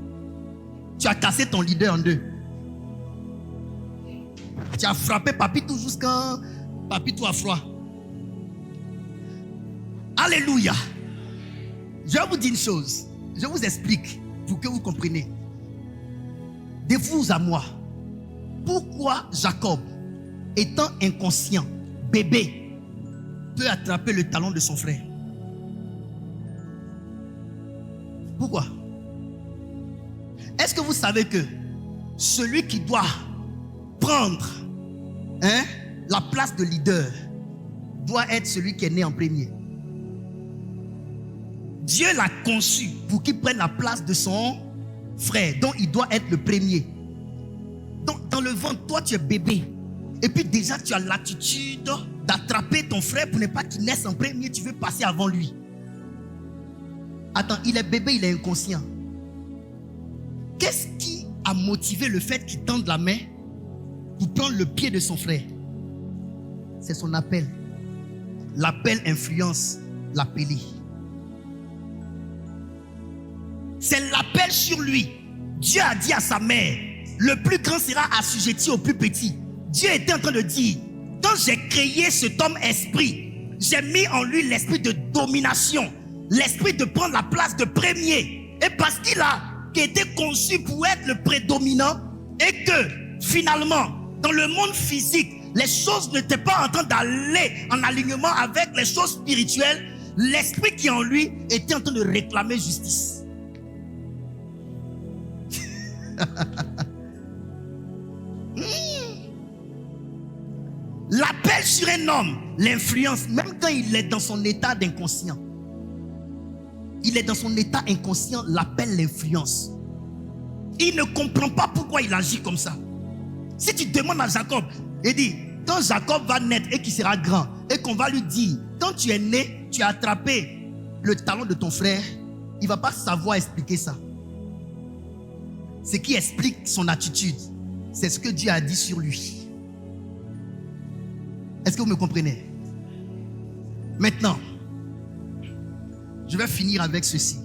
Tu as cassé ton leader en deux. Tu as frappé Papitou jusqu'à Papitou a froid. Alléluia. Je vais vous dire une chose. Je vous explique pour que vous compreniez. De vous à moi. Pourquoi Jacob, étant inconscient, bébé, peut attraper le talon de son frère? Pourquoi? Est-ce que vous savez que celui qui doit prendre la place de leader doit être celui qui est né en premier? Dieu l'a conçu pour qu'il prenne la place de son frère. Donc il doit être le premier. Donc dans le ventre, toi tu es bébé. Et puis déjà tu as l'attitude d'attraper ton frère pour ne pas qu'il naisse en premier. Tu veux passer avant lui. Attends, il est bébé, il est inconscient. Qu'est-ce qui a motivé le fait qu'il tende la main pour prendre le pied de son frère? C'est son appel. L'appel influence l'appelé. C'est l'appel sur lui. Dieu a dit à sa mère, le plus grand sera assujetti au plus petit. Dieu était en train de dire, quand j'ai créé cet homme esprit, j'ai mis en lui l'esprit de domination, l'esprit de prendre la place de premier. Et parce qu'il a été conçu pour être le prédominant, et que finalement, dans le monde physique, les choses n'étaient pas en train d'aller en alignement avec les choses spirituelles, l'esprit qui en lui était en train de réclamer justice. L'appel sur un homme l'influence même quand il est dans son état d'inconscient. Il est dans son état inconscient, l'appel l'influence. Il ne comprend pas pourquoi il agit comme ça. Si tu demandes à Jacob, il dit, quand Jacob va naître et qu'il sera grand, et qu'on va lui dire, quand tu es né, tu as attrapé le talon de ton frère, il ne va pas savoir expliquer ça. Ce qui explique son attitude, c'est ce que Dieu a dit sur lui. Est-ce que vous me comprenez? Maintenant, je vais finir avec ceci.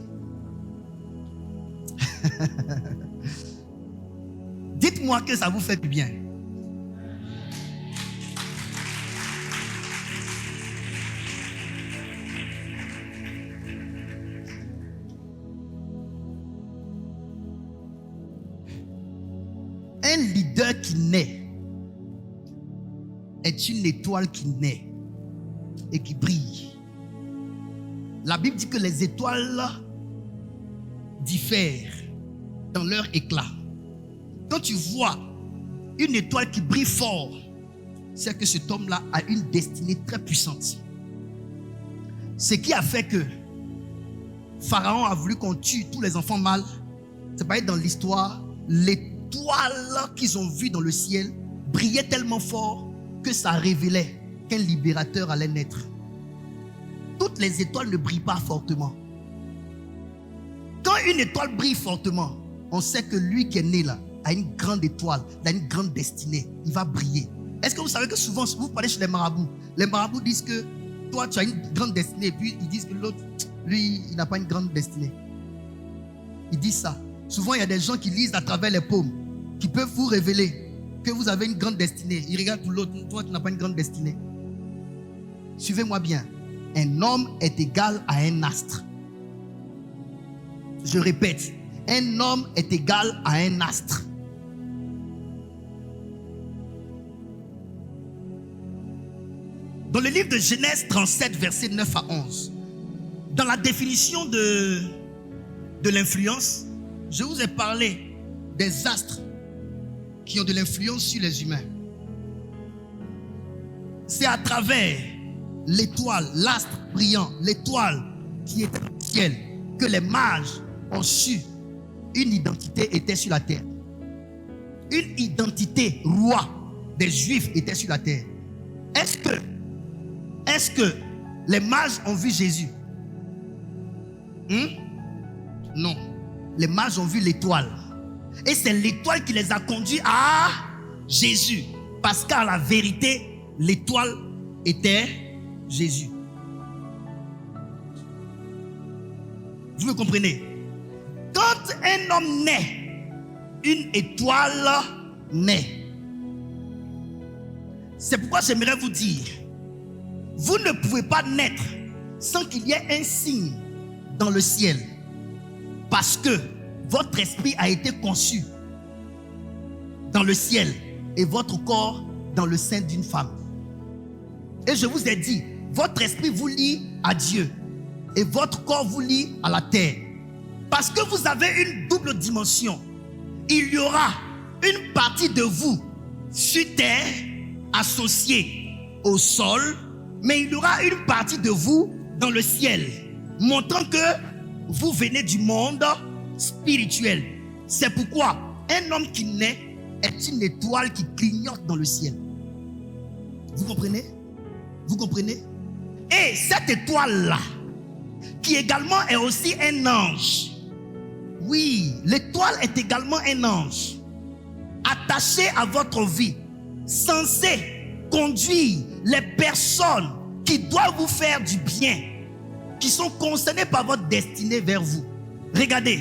Dites-moi que ça vous fait du bien. Un leader qui naît est une étoile qui naît et qui brille. La Bible dit que les étoiles diffèrent dans leur éclat. Quand tu vois une étoile qui brille fort, c'est que cet homme-là a une destinée très puissante. Ce qui a fait que Pharaon a voulu qu'on tue tous les enfants mâles. C'est pas dans l'histoire, l'étoile qu'ils ont vue dans le ciel brillait tellement fort que ça révélait qu'un libérateur allait naître. Toutes les étoiles ne brillent pas fortement. Quand une étoile brille fortement, on sait que lui qui est né là a une grande étoile, il a une grande destinée, il va briller. Est-ce que vous savez que souvent, vous parlez chez les marabouts disent que toi tu as une grande destinée, et puis ils disent que l'autre, lui, il n'a pas une grande destinée. Ils disent ça. Souvent, il y a des gens qui lisent à travers les paumes, qui peuvent vous révéler que vous avez une grande destinée. Ils regardent pour l'autre, toi tu n'as pas une grande destinée. Suivez-moi bien. un homme est égal à un astre. Je répète, un homme est égal à un astre. Dans le livre de Genèse 37, versets 9 à 11, dans la définition de l'influence, je vous ai parlé des astres qui ont de l'influence sur les humains. C'est à travers l'étoile, l'astre brillant, l'étoile qui était dans le ciel, que les mages ont su une identité était sur la terre. Une identité roi des Juifs était sur la terre. Est-ce que les mages ont vu Jésus? Non. Les mages ont vu l'étoile. Et c'est l'étoile qui les a conduits à Jésus. Parce qu'à la vérité, l'étoile était Jésus. Vous me comprenez? Quand un homme naît, une étoile naît. C'est pourquoi j'aimerais vous dire, vous ne pouvez pas naître sans qu'il y ait un signe dans le ciel. Parce que votre esprit a été conçu dans le ciel et votre corps dans le sein d'une femme. Et je vous ai dit, votre esprit vous lie à Dieu et votre corps vous lie à la terre. Parce que vous avez une double dimension. Il y aura une partie de vous sur terre associée au sol, mais il y aura une partie de vous dans le ciel, montrant que vous venez du monde spirituel. C'est pourquoi un homme qui naît est une étoile qui clignote dans le ciel. Vous comprenez? Vous comprenez? Et cette étoile-là, qui également est aussi un ange. Oui, l'étoile est également un ange, attaché à votre vie, censé conduire les personnes qui doivent vous faire du bien, qui sont concernées par votre destinée vers vous. Regardez,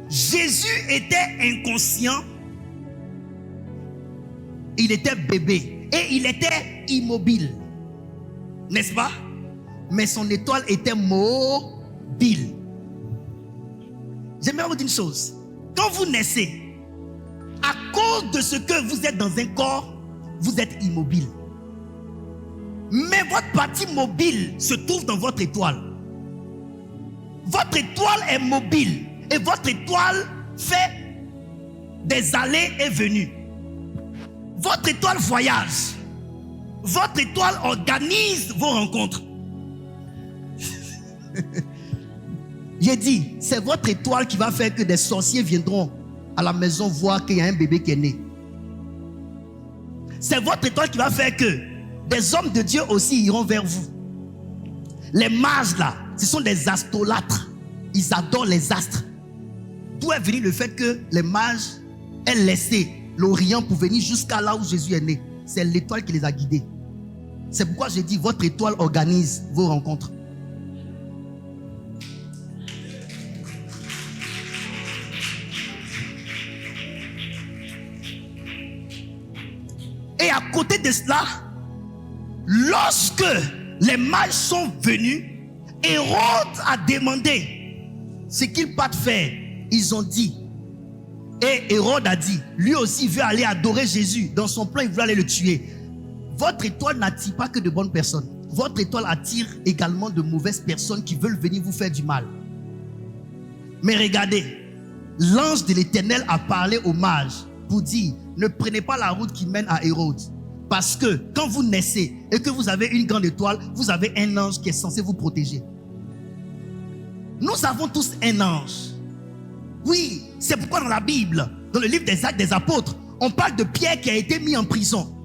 Jésus était inconscient, il était bébé et il était immobile, n'est-ce pas? Mais son étoile était mobile. J'aimerais vous dire une chose. Quand vous naissez, à cause de ce que vous êtes dans un corps, vous êtes immobile. Mais votre partie mobile se trouve dans votre étoile. Votre étoile est mobile et votre étoile fait des allées et venues. Votre étoile voyage. Votre étoile organise vos rencontres. J'ai dit, c'est votre étoile qui va faire que des sorciers viendront à la maison voir qu'il y a un bébé qui est né. C'est votre étoile qui va faire que des hommes de Dieu aussi iront vers vous. Les mages là, ce sont des astrolâtres. Ils adorent les astres. D'où est venu le fait que les mages aient laissé l'Orient pour venir jusqu'à là où Jésus est né? C'est l'étoile qui les a guidés. C'est pourquoi j'ai dit, votre étoile organise vos rencontres. Et à côté de cela, lorsque les mages sont venus, Hérode a demandé ce qu'ils partent faire. Ils ont dit, et Hérode a dit, lui aussi veut aller adorer Jésus. Dans son plan, il veut aller le tuer. Votre étoile n'attire pas que de bonnes personnes. Votre étoile attire également de mauvaises personnes qui veulent venir vous faire du mal. Mais regardez, l'ange de l'Éternel a parlé aux mages pour dire, ne prenez pas la route qui mène à Hérode. Parce que quand vous naissez et que vous avez une grande étoile, vous avez un ange qui est censé vous protéger. Nous avons tous un ange. Oui, c'est pourquoi dans la Bible, dans le livre des Actes des Apôtres, on parle de Pierre qui a été mis en prison.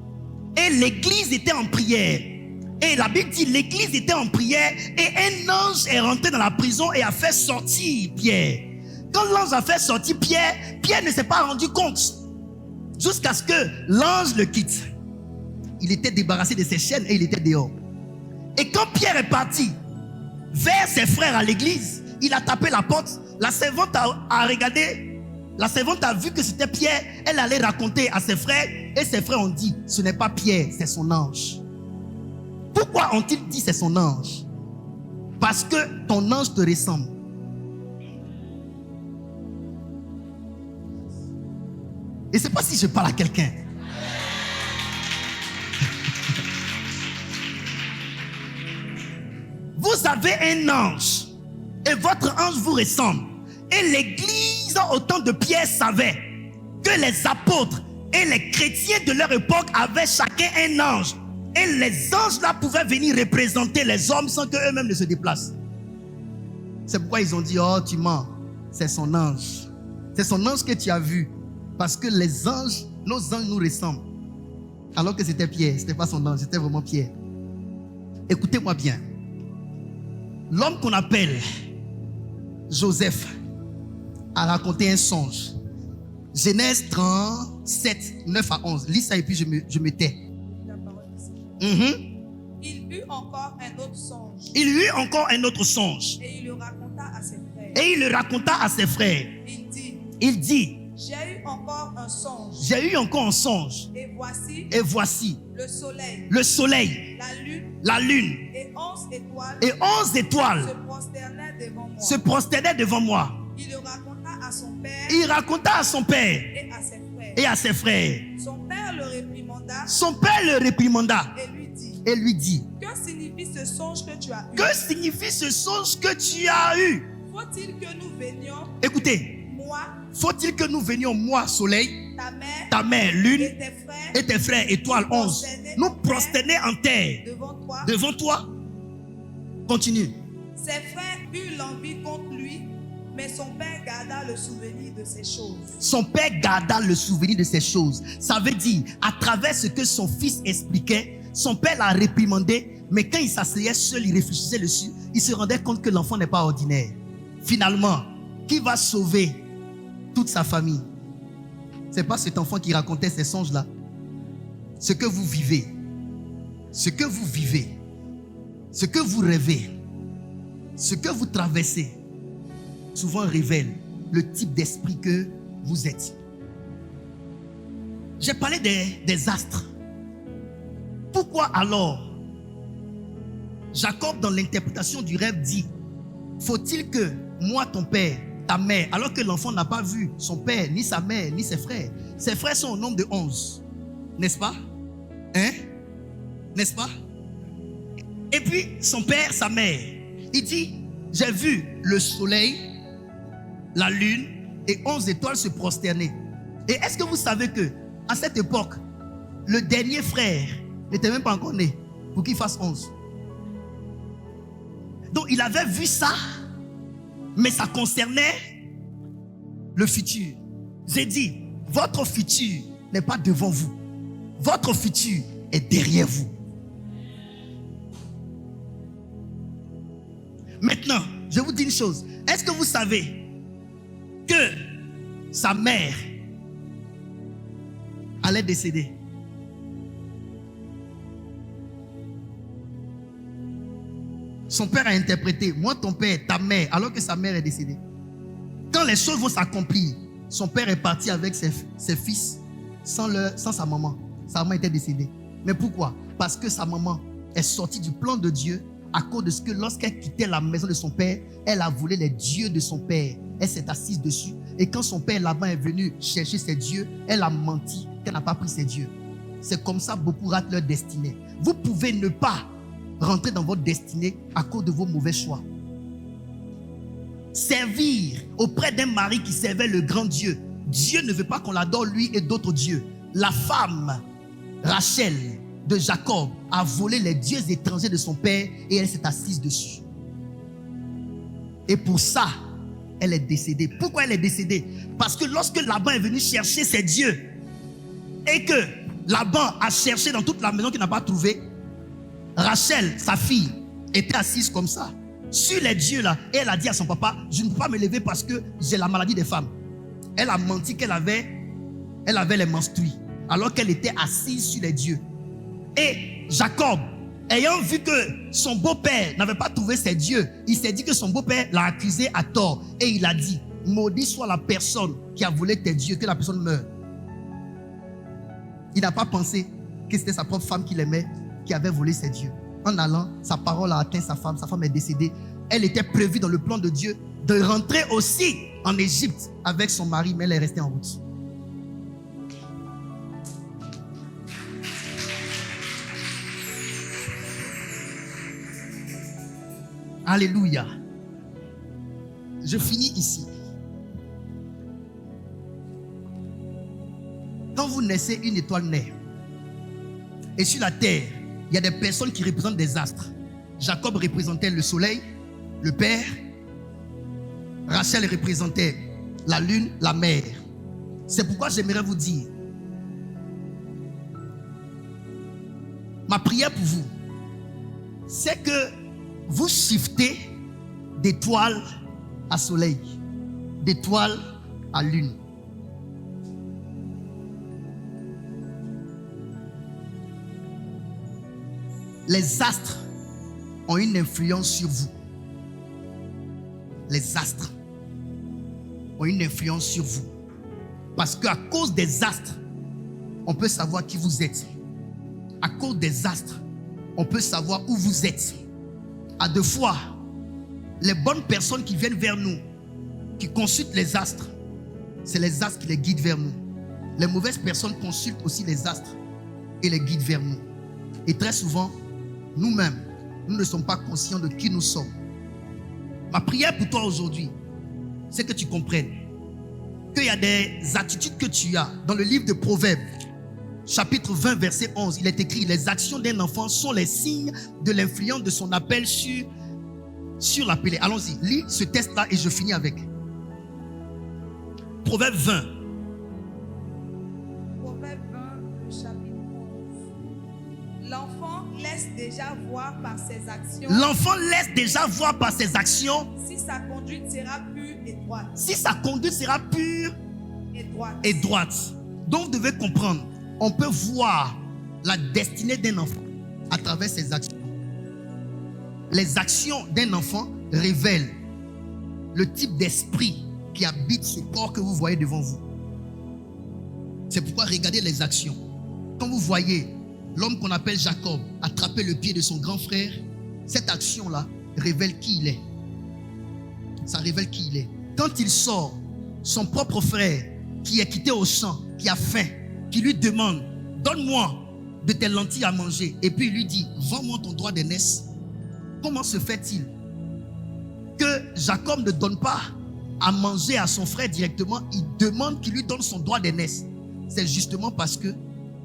Et l'église était en prière. Et la Bible dit l'église était en prière et un ange est rentré dans la prison et a fait sortir Pierre. Quand l'ange a fait sortir Pierre, Pierre ne s'est pas rendu compte. Jusqu'à ce que l'ange le quitte. Il était débarrassé de ses chaînes et il était dehors. Et quand Pierre est parti vers ses frères à l'église, il a tapé la porte. La servante a regardé. La servante a vu que c'était Pierre. Elle allait raconter à ses frères. Et ses frères ont dit, ce n'est pas Pierre, c'est son ange. Pour Pourquoi ont-ils dit c'est son ange? Parce que ton ange te ressemble. Et c'est pas si je parle à quelqu'un. Vous avez un ange et votre ange vous ressemble. Et l'église au temps de Pierre savait que les apôtres et les chrétiens de leur époque avaient chacun un ange. Et les anges là pouvaient venir représenter les hommes sans qu'eux-mêmes ne se déplacent. C'est pourquoi ils ont dit, oh tu mens, c'est son ange. C'est son ange que tu as vu. Parce que les anges, nos anges nous ressemblent. Alors que c'était Pierre, c'était pas son ange, c'était vraiment Pierre. Écoutez-moi bien. L'homme qu'on appelle Joseph a raconté un songe. Genèse 37, 9 à 11. Lis ça et puis je me tais. Il eut encore un autre songe. Il eut encore un autre songe. Et il le raconta à ses frères. Et il le raconta à ses frères. Il dit, j'ai eu encore un songe. j'ai eu encore un songe. Et voici Le soleil, la lune et 11 étoiles se prosternaient devant moi. Il le raconta à son père. Il raconta à son père Et à ses frères. Son père le réprimanda. et lui dit, Que signifie ce songe que tu as eu? que signifie ce songe que tu as eu? Faut-il que nous venions, Écoutez, faut-il que nous venions, moi, soleil, ta mère, lune et tes frères, étoile 11, nous prosterner en terre devant toi? Continue. Ses frères eurent l'envie contre lui, mais son père garda le souvenir de ces choses. Son père garda le souvenir de ces choses. Ça veut dire, à travers ce que son fils expliquait, son père l'a réprimandé, mais quand il s'asseyait seul, il réfléchissait dessus, il se rendait compte que l'enfant n'est pas ordinaire. Finalement, qui va sauver toute sa famille? C'est pas cet enfant qui racontait ces songes-là. Ce que vous vivez, ce que vous vivez, ce que vous rêvez, ce que vous traversez, souvent révèle le type d'esprit que vous êtes. J'ai parlé des astres. Pourquoi alors Jacob, dans l'interprétation du rêve, dit: faut-il que moi, ton père, ta mère, alors que l'enfant n'a pas vu son père, ni sa mère, ni ses frères sont au nombre de 11, n'est-ce pas? Hein? N'est-ce pas? Et puis son père, sa mère, il dit: j'ai vu le soleil, la lune et 11 étoiles se prosterner. Et est-ce que vous savez que à cette époque, le dernier frère n'était même pas encore né pour qu'il fasse 11? Donc il avait vu ça, mais ça concernait le futur. J'ai dit, votre futur n'est pas devant vous, votre futur est derrière vous. Maintenant, je vous dis une chose. Est-ce que vous savez que sa mère allait décéder? Son père a interprété: moi, ton père, ta mère, alors que sa mère est décédée. Quand les choses vont s'accomplir, son père est parti avec ses fils sans sa maman. Sa maman était décédée. Mais pourquoi? Parce que sa maman est sortie du plan de Dieu à cause de ce que lorsqu'elle quittait la maison de son père, elle a volé les dieux de son père. Elle s'est assise dessus. Et quand son père là-bas est venu chercher ses dieux, elle a menti qu'elle n'a pas pris ses dieux. C'est comme ça beaucoup ratent leur destinée. Vous pouvez ne pas rentrer dans votre destinée à cause de vos mauvais choix. Servir auprès d'un mari qui servait le grand Dieu. Dieu ne veut pas qu'on l'adore lui et d'autres dieux. La femme, Rachel de Jacob, a volé les dieux étrangers de son père et elle s'est assise dessus. Et pour ça, elle est décédée. Pourquoi elle est décédée? Parce que lorsque Laban est venu chercher ses dieux et que Laban a cherché dans toute la maison qu'il n'a pas trouvé, Rachel, sa fille, était assise comme ça, sur les dieux là, et elle a dit à son papa: je ne peux pas me lever parce que j'ai la maladie des femmes. Elle a menti qu'elle avait les menstrues, alors qu'elle était assise sur les dieux. Et Jacob, ayant vu que son beau-père n'avait pas trouvé ses dieux, il s'est dit que son beau-père l'a accusé à tort. Et il a dit: maudit soit la personne qui a volé tes dieux, que la personne meure. Il n'a pas pensé que c'était sa propre femme qu'il aimait qui avait volé ses dieux. en allant, sa parole a atteint sa femme est décédée. Elle était prévue dans le plan de Dieu de rentrer aussi en Égypte avec son mari, mais elle est restée en route. Alléluia. Je finis ici. Quand vous naissez, une étoile naît. Et sur la terre, il y a des personnes qui représentent des astres. Jacob représentait le soleil, le père. Rachel représentait la lune, la mer. C'est pourquoi j'aimerais vous dire, ma prière pour vous, c'est que vous shiftez d'étoile à soleil, d'étoile à lune. Les astres ont une influence sur vous. Les astres ont une influence sur vous. Parce qu'à cause des astres, on peut savoir qui vous êtes. À cause des astres, on peut savoir où vous êtes. À deux fois, les bonnes personnes qui viennent vers nous, qui consultent les astres, c'est les astres qui les guident vers nous. Les mauvaises personnes consultent aussi les astres et les guident vers nous. Et très souvent, nous-mêmes, nous ne sommes pas conscients de qui nous sommes. Ma prière pour toi aujourd'hui, c'est que tu comprennes qu'il y a des attitudes que tu as. Dans le livre de Proverbes, chapitre 20, verset 11, il est écrit: les actions d'un enfant sont les signes de l'influence de son appel sur l'appelé. Allons-y, lis ce texte-là et je finis avec. Proverbe 20. Proverbe 20, le chapitre 11. L'enfant laisse déjà voir par ses actions. L'enfant laisse déjà voir par ses actions. Si sa conduite sera pure et droite. Si sa conduite sera pure et droite. Donc vous devez comprendre, on peut voir la destinée d'un enfant à travers ses actions. Les actions d'un enfant révèlent le type d'esprit qui habite ce corps que vous voyez devant vous. C'est pourquoi regardez les actions. Quand vous voyez l'homme qu'on appelle Jacob attraper le pied de son grand frère, cette action-là révèle qui il est. Ça révèle qui il est. Quand il sort, son propre frère qui est quitté au champ, qui a faim, qui lui demande: donne-moi de tes lentilles à manger. Et puis il lui dit: vends-moi ton droit d'aînesse. Comment se fait-il que Jacob ne donne pas à manger à son frère directement? Il demande qu'il lui donne son droit d'aînesse. C'est justement parce que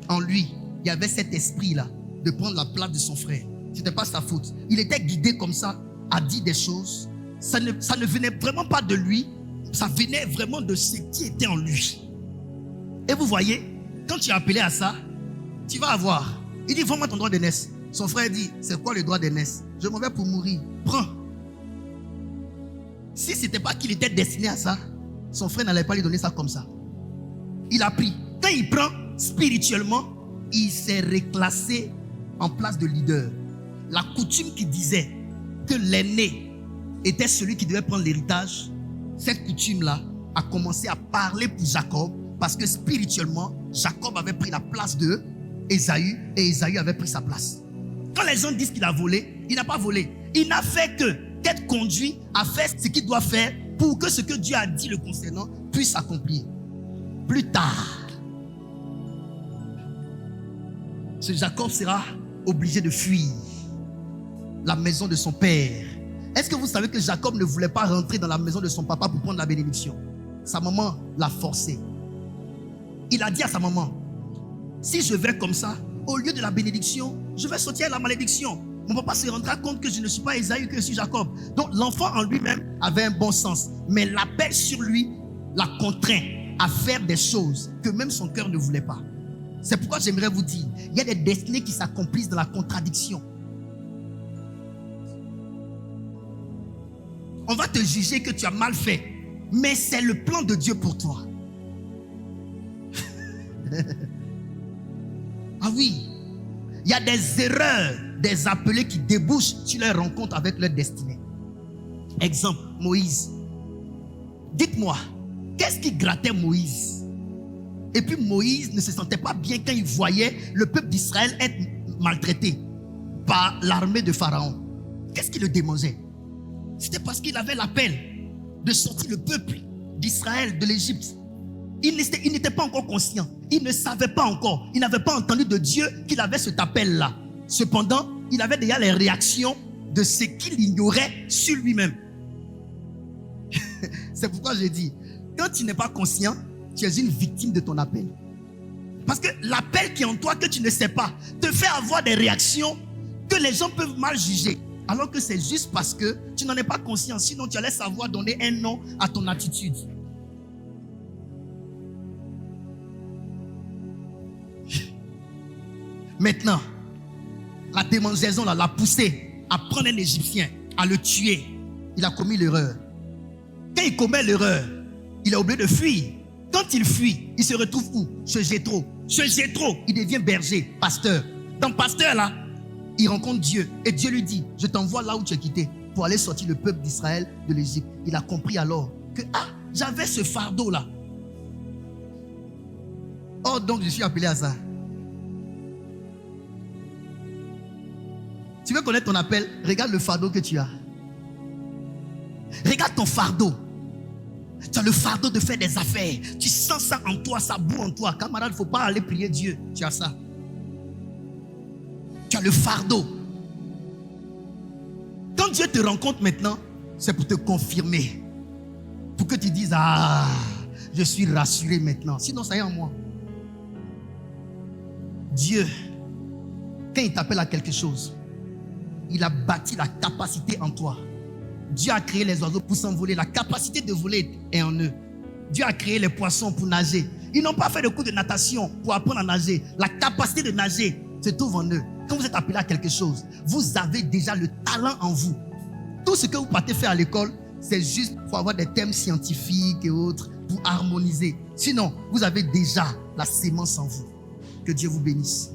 en lui, il y avait cet esprit-là de prendre la place de son frère. Ce n'était pas sa faute. Il était guidé comme ça à dire des choses. Ça ne venait vraiment pas de lui. Ça venait vraiment de ce qui était en lui. Et vous voyez, quand tu es appelé à ça, tu vas avoir. Il dit: vends-moi ton droit d'aînesse. Son frère dit: c'est quoi le droit d'aînesse? Je m'en vais pour mourir. Prends. Si ce n'était pas qu'il était destiné à ça, son frère n'allait pas lui donner ça comme ça. Il a pris. Quand il prend spirituellement, il s'est reclassé en place de leader. La coutume qui disait que l'aîné était celui qui devait prendre l'héritage, cette coutume-là a commencé à parler pour Jacob, parce que spirituellement, Jacob avait pris la place de Ésaü et Ésaü avait pris sa place. Quand les gens disent qu'il a volé, il n'a pas volé. Il n'a fait qu'être conduit à faire ce qu'il doit faire pour que ce que Dieu a dit le concernant puisse s'accomplir. Plus tard, ce Jacob sera obligé de fuir la maison de son père. Est-ce que vous savez que Jacob ne voulait pas rentrer dans la maison de son papa pour prendre la bénédiction? Sa maman l'a forcé. Il a dit à sa maman: si je vais comme ça, au lieu de la bénédiction, je vais sortir la malédiction. Mon papa se rendra compte que je ne suis pas Ésaü, que je suis Jacob. Donc l'enfant en lui-même avait un bon sens. Mais l'appel sur lui l'a contraint à faire des choses que même son cœur ne voulait pas. C'est pourquoi j'aimerais vous dire, il y a des destinées qui s'accomplissent dans la contradiction. On va te juger que tu as mal fait, mais c'est le plan de Dieu pour toi. Ah oui, il y a des erreurs des appelés qui débouchent sur leur rencontre avec leur destinée. Exemple, Moïse. Dites-moi, qu'est-ce qui grattait Moïse? Et puis Moïse ne se sentait pas bien quand il voyait le peuple d'Israël être maltraité. par l'armée de Pharaon. Qu'est-ce qui le démangeait? C'était parce qu'il avait l'appel de sortir le peuple d'Israël de l'Égypte. Il n'était pas encore conscient. Il ne savait pas encore. Il n'avait pas entendu de Dieu qu'il avait cet appel-là. Cependant, il avait déjà les réactions de ce qu'il ignorait sur lui-même. C'est pourquoi j'ai dit, quand tu n'es pas conscient, tu es une victime de ton appel. Parce que l'appel qui est en toi, que tu ne sais pas, te fait avoir des réactions que les gens peuvent mal juger. Alors que c'est juste parce que tu n'en es pas conscient. Sinon, tu allais savoir donner un nom à ton attitude. Maintenant, la démangeaison l'a poussé à prendre un Égyptien, à le tuer. Il a commis l'erreur. Quand il commet l'erreur, il a oublié de fuir. Quand il fuit, il se retrouve où? Chez Jéthro. Chez Jéthro, il devient berger, pasteur. Dans pasteur là, il rencontre Dieu. Et Dieu lui dit, je t'envoie là où tu es quitté pour aller sortir le peuple d'Israël de l'Égypte. Il a compris alors que j'avais ce fardeau là. Oh, donc je suis appelé à ça. Tu veux connaître ton appel? Regarde le fardeau que tu as. Regarde ton fardeau. Tu as le fardeau de faire des affaires. Tu sens ça en toi, ça boue en toi. Camarade, il ne faut pas aller prier Dieu. Tu as ça. Tu as le fardeau. Quand Dieu te rencontre maintenant, c'est pour te confirmer. Pour que tu dises, je suis rassuré maintenant. Sinon, ça y est en moi. Dieu, quand il t'appelle à quelque chose, il a bâti la capacité en toi. Dieu a créé les oiseaux pour s'envoler. La capacité de voler est en eux. Dieu a créé les poissons pour nager. Ils n'ont pas fait de cours de natation pour apprendre à nager. La capacité de nager se trouve en eux. Quand vous êtes appelé à quelque chose, vous avez déjà le talent en vous. Tout ce que vous partez faire à l'école, c'est juste pour avoir des thèmes scientifiques et autres, pour harmoniser. Sinon, vous avez déjà la sémence en vous. Que Dieu vous bénisse.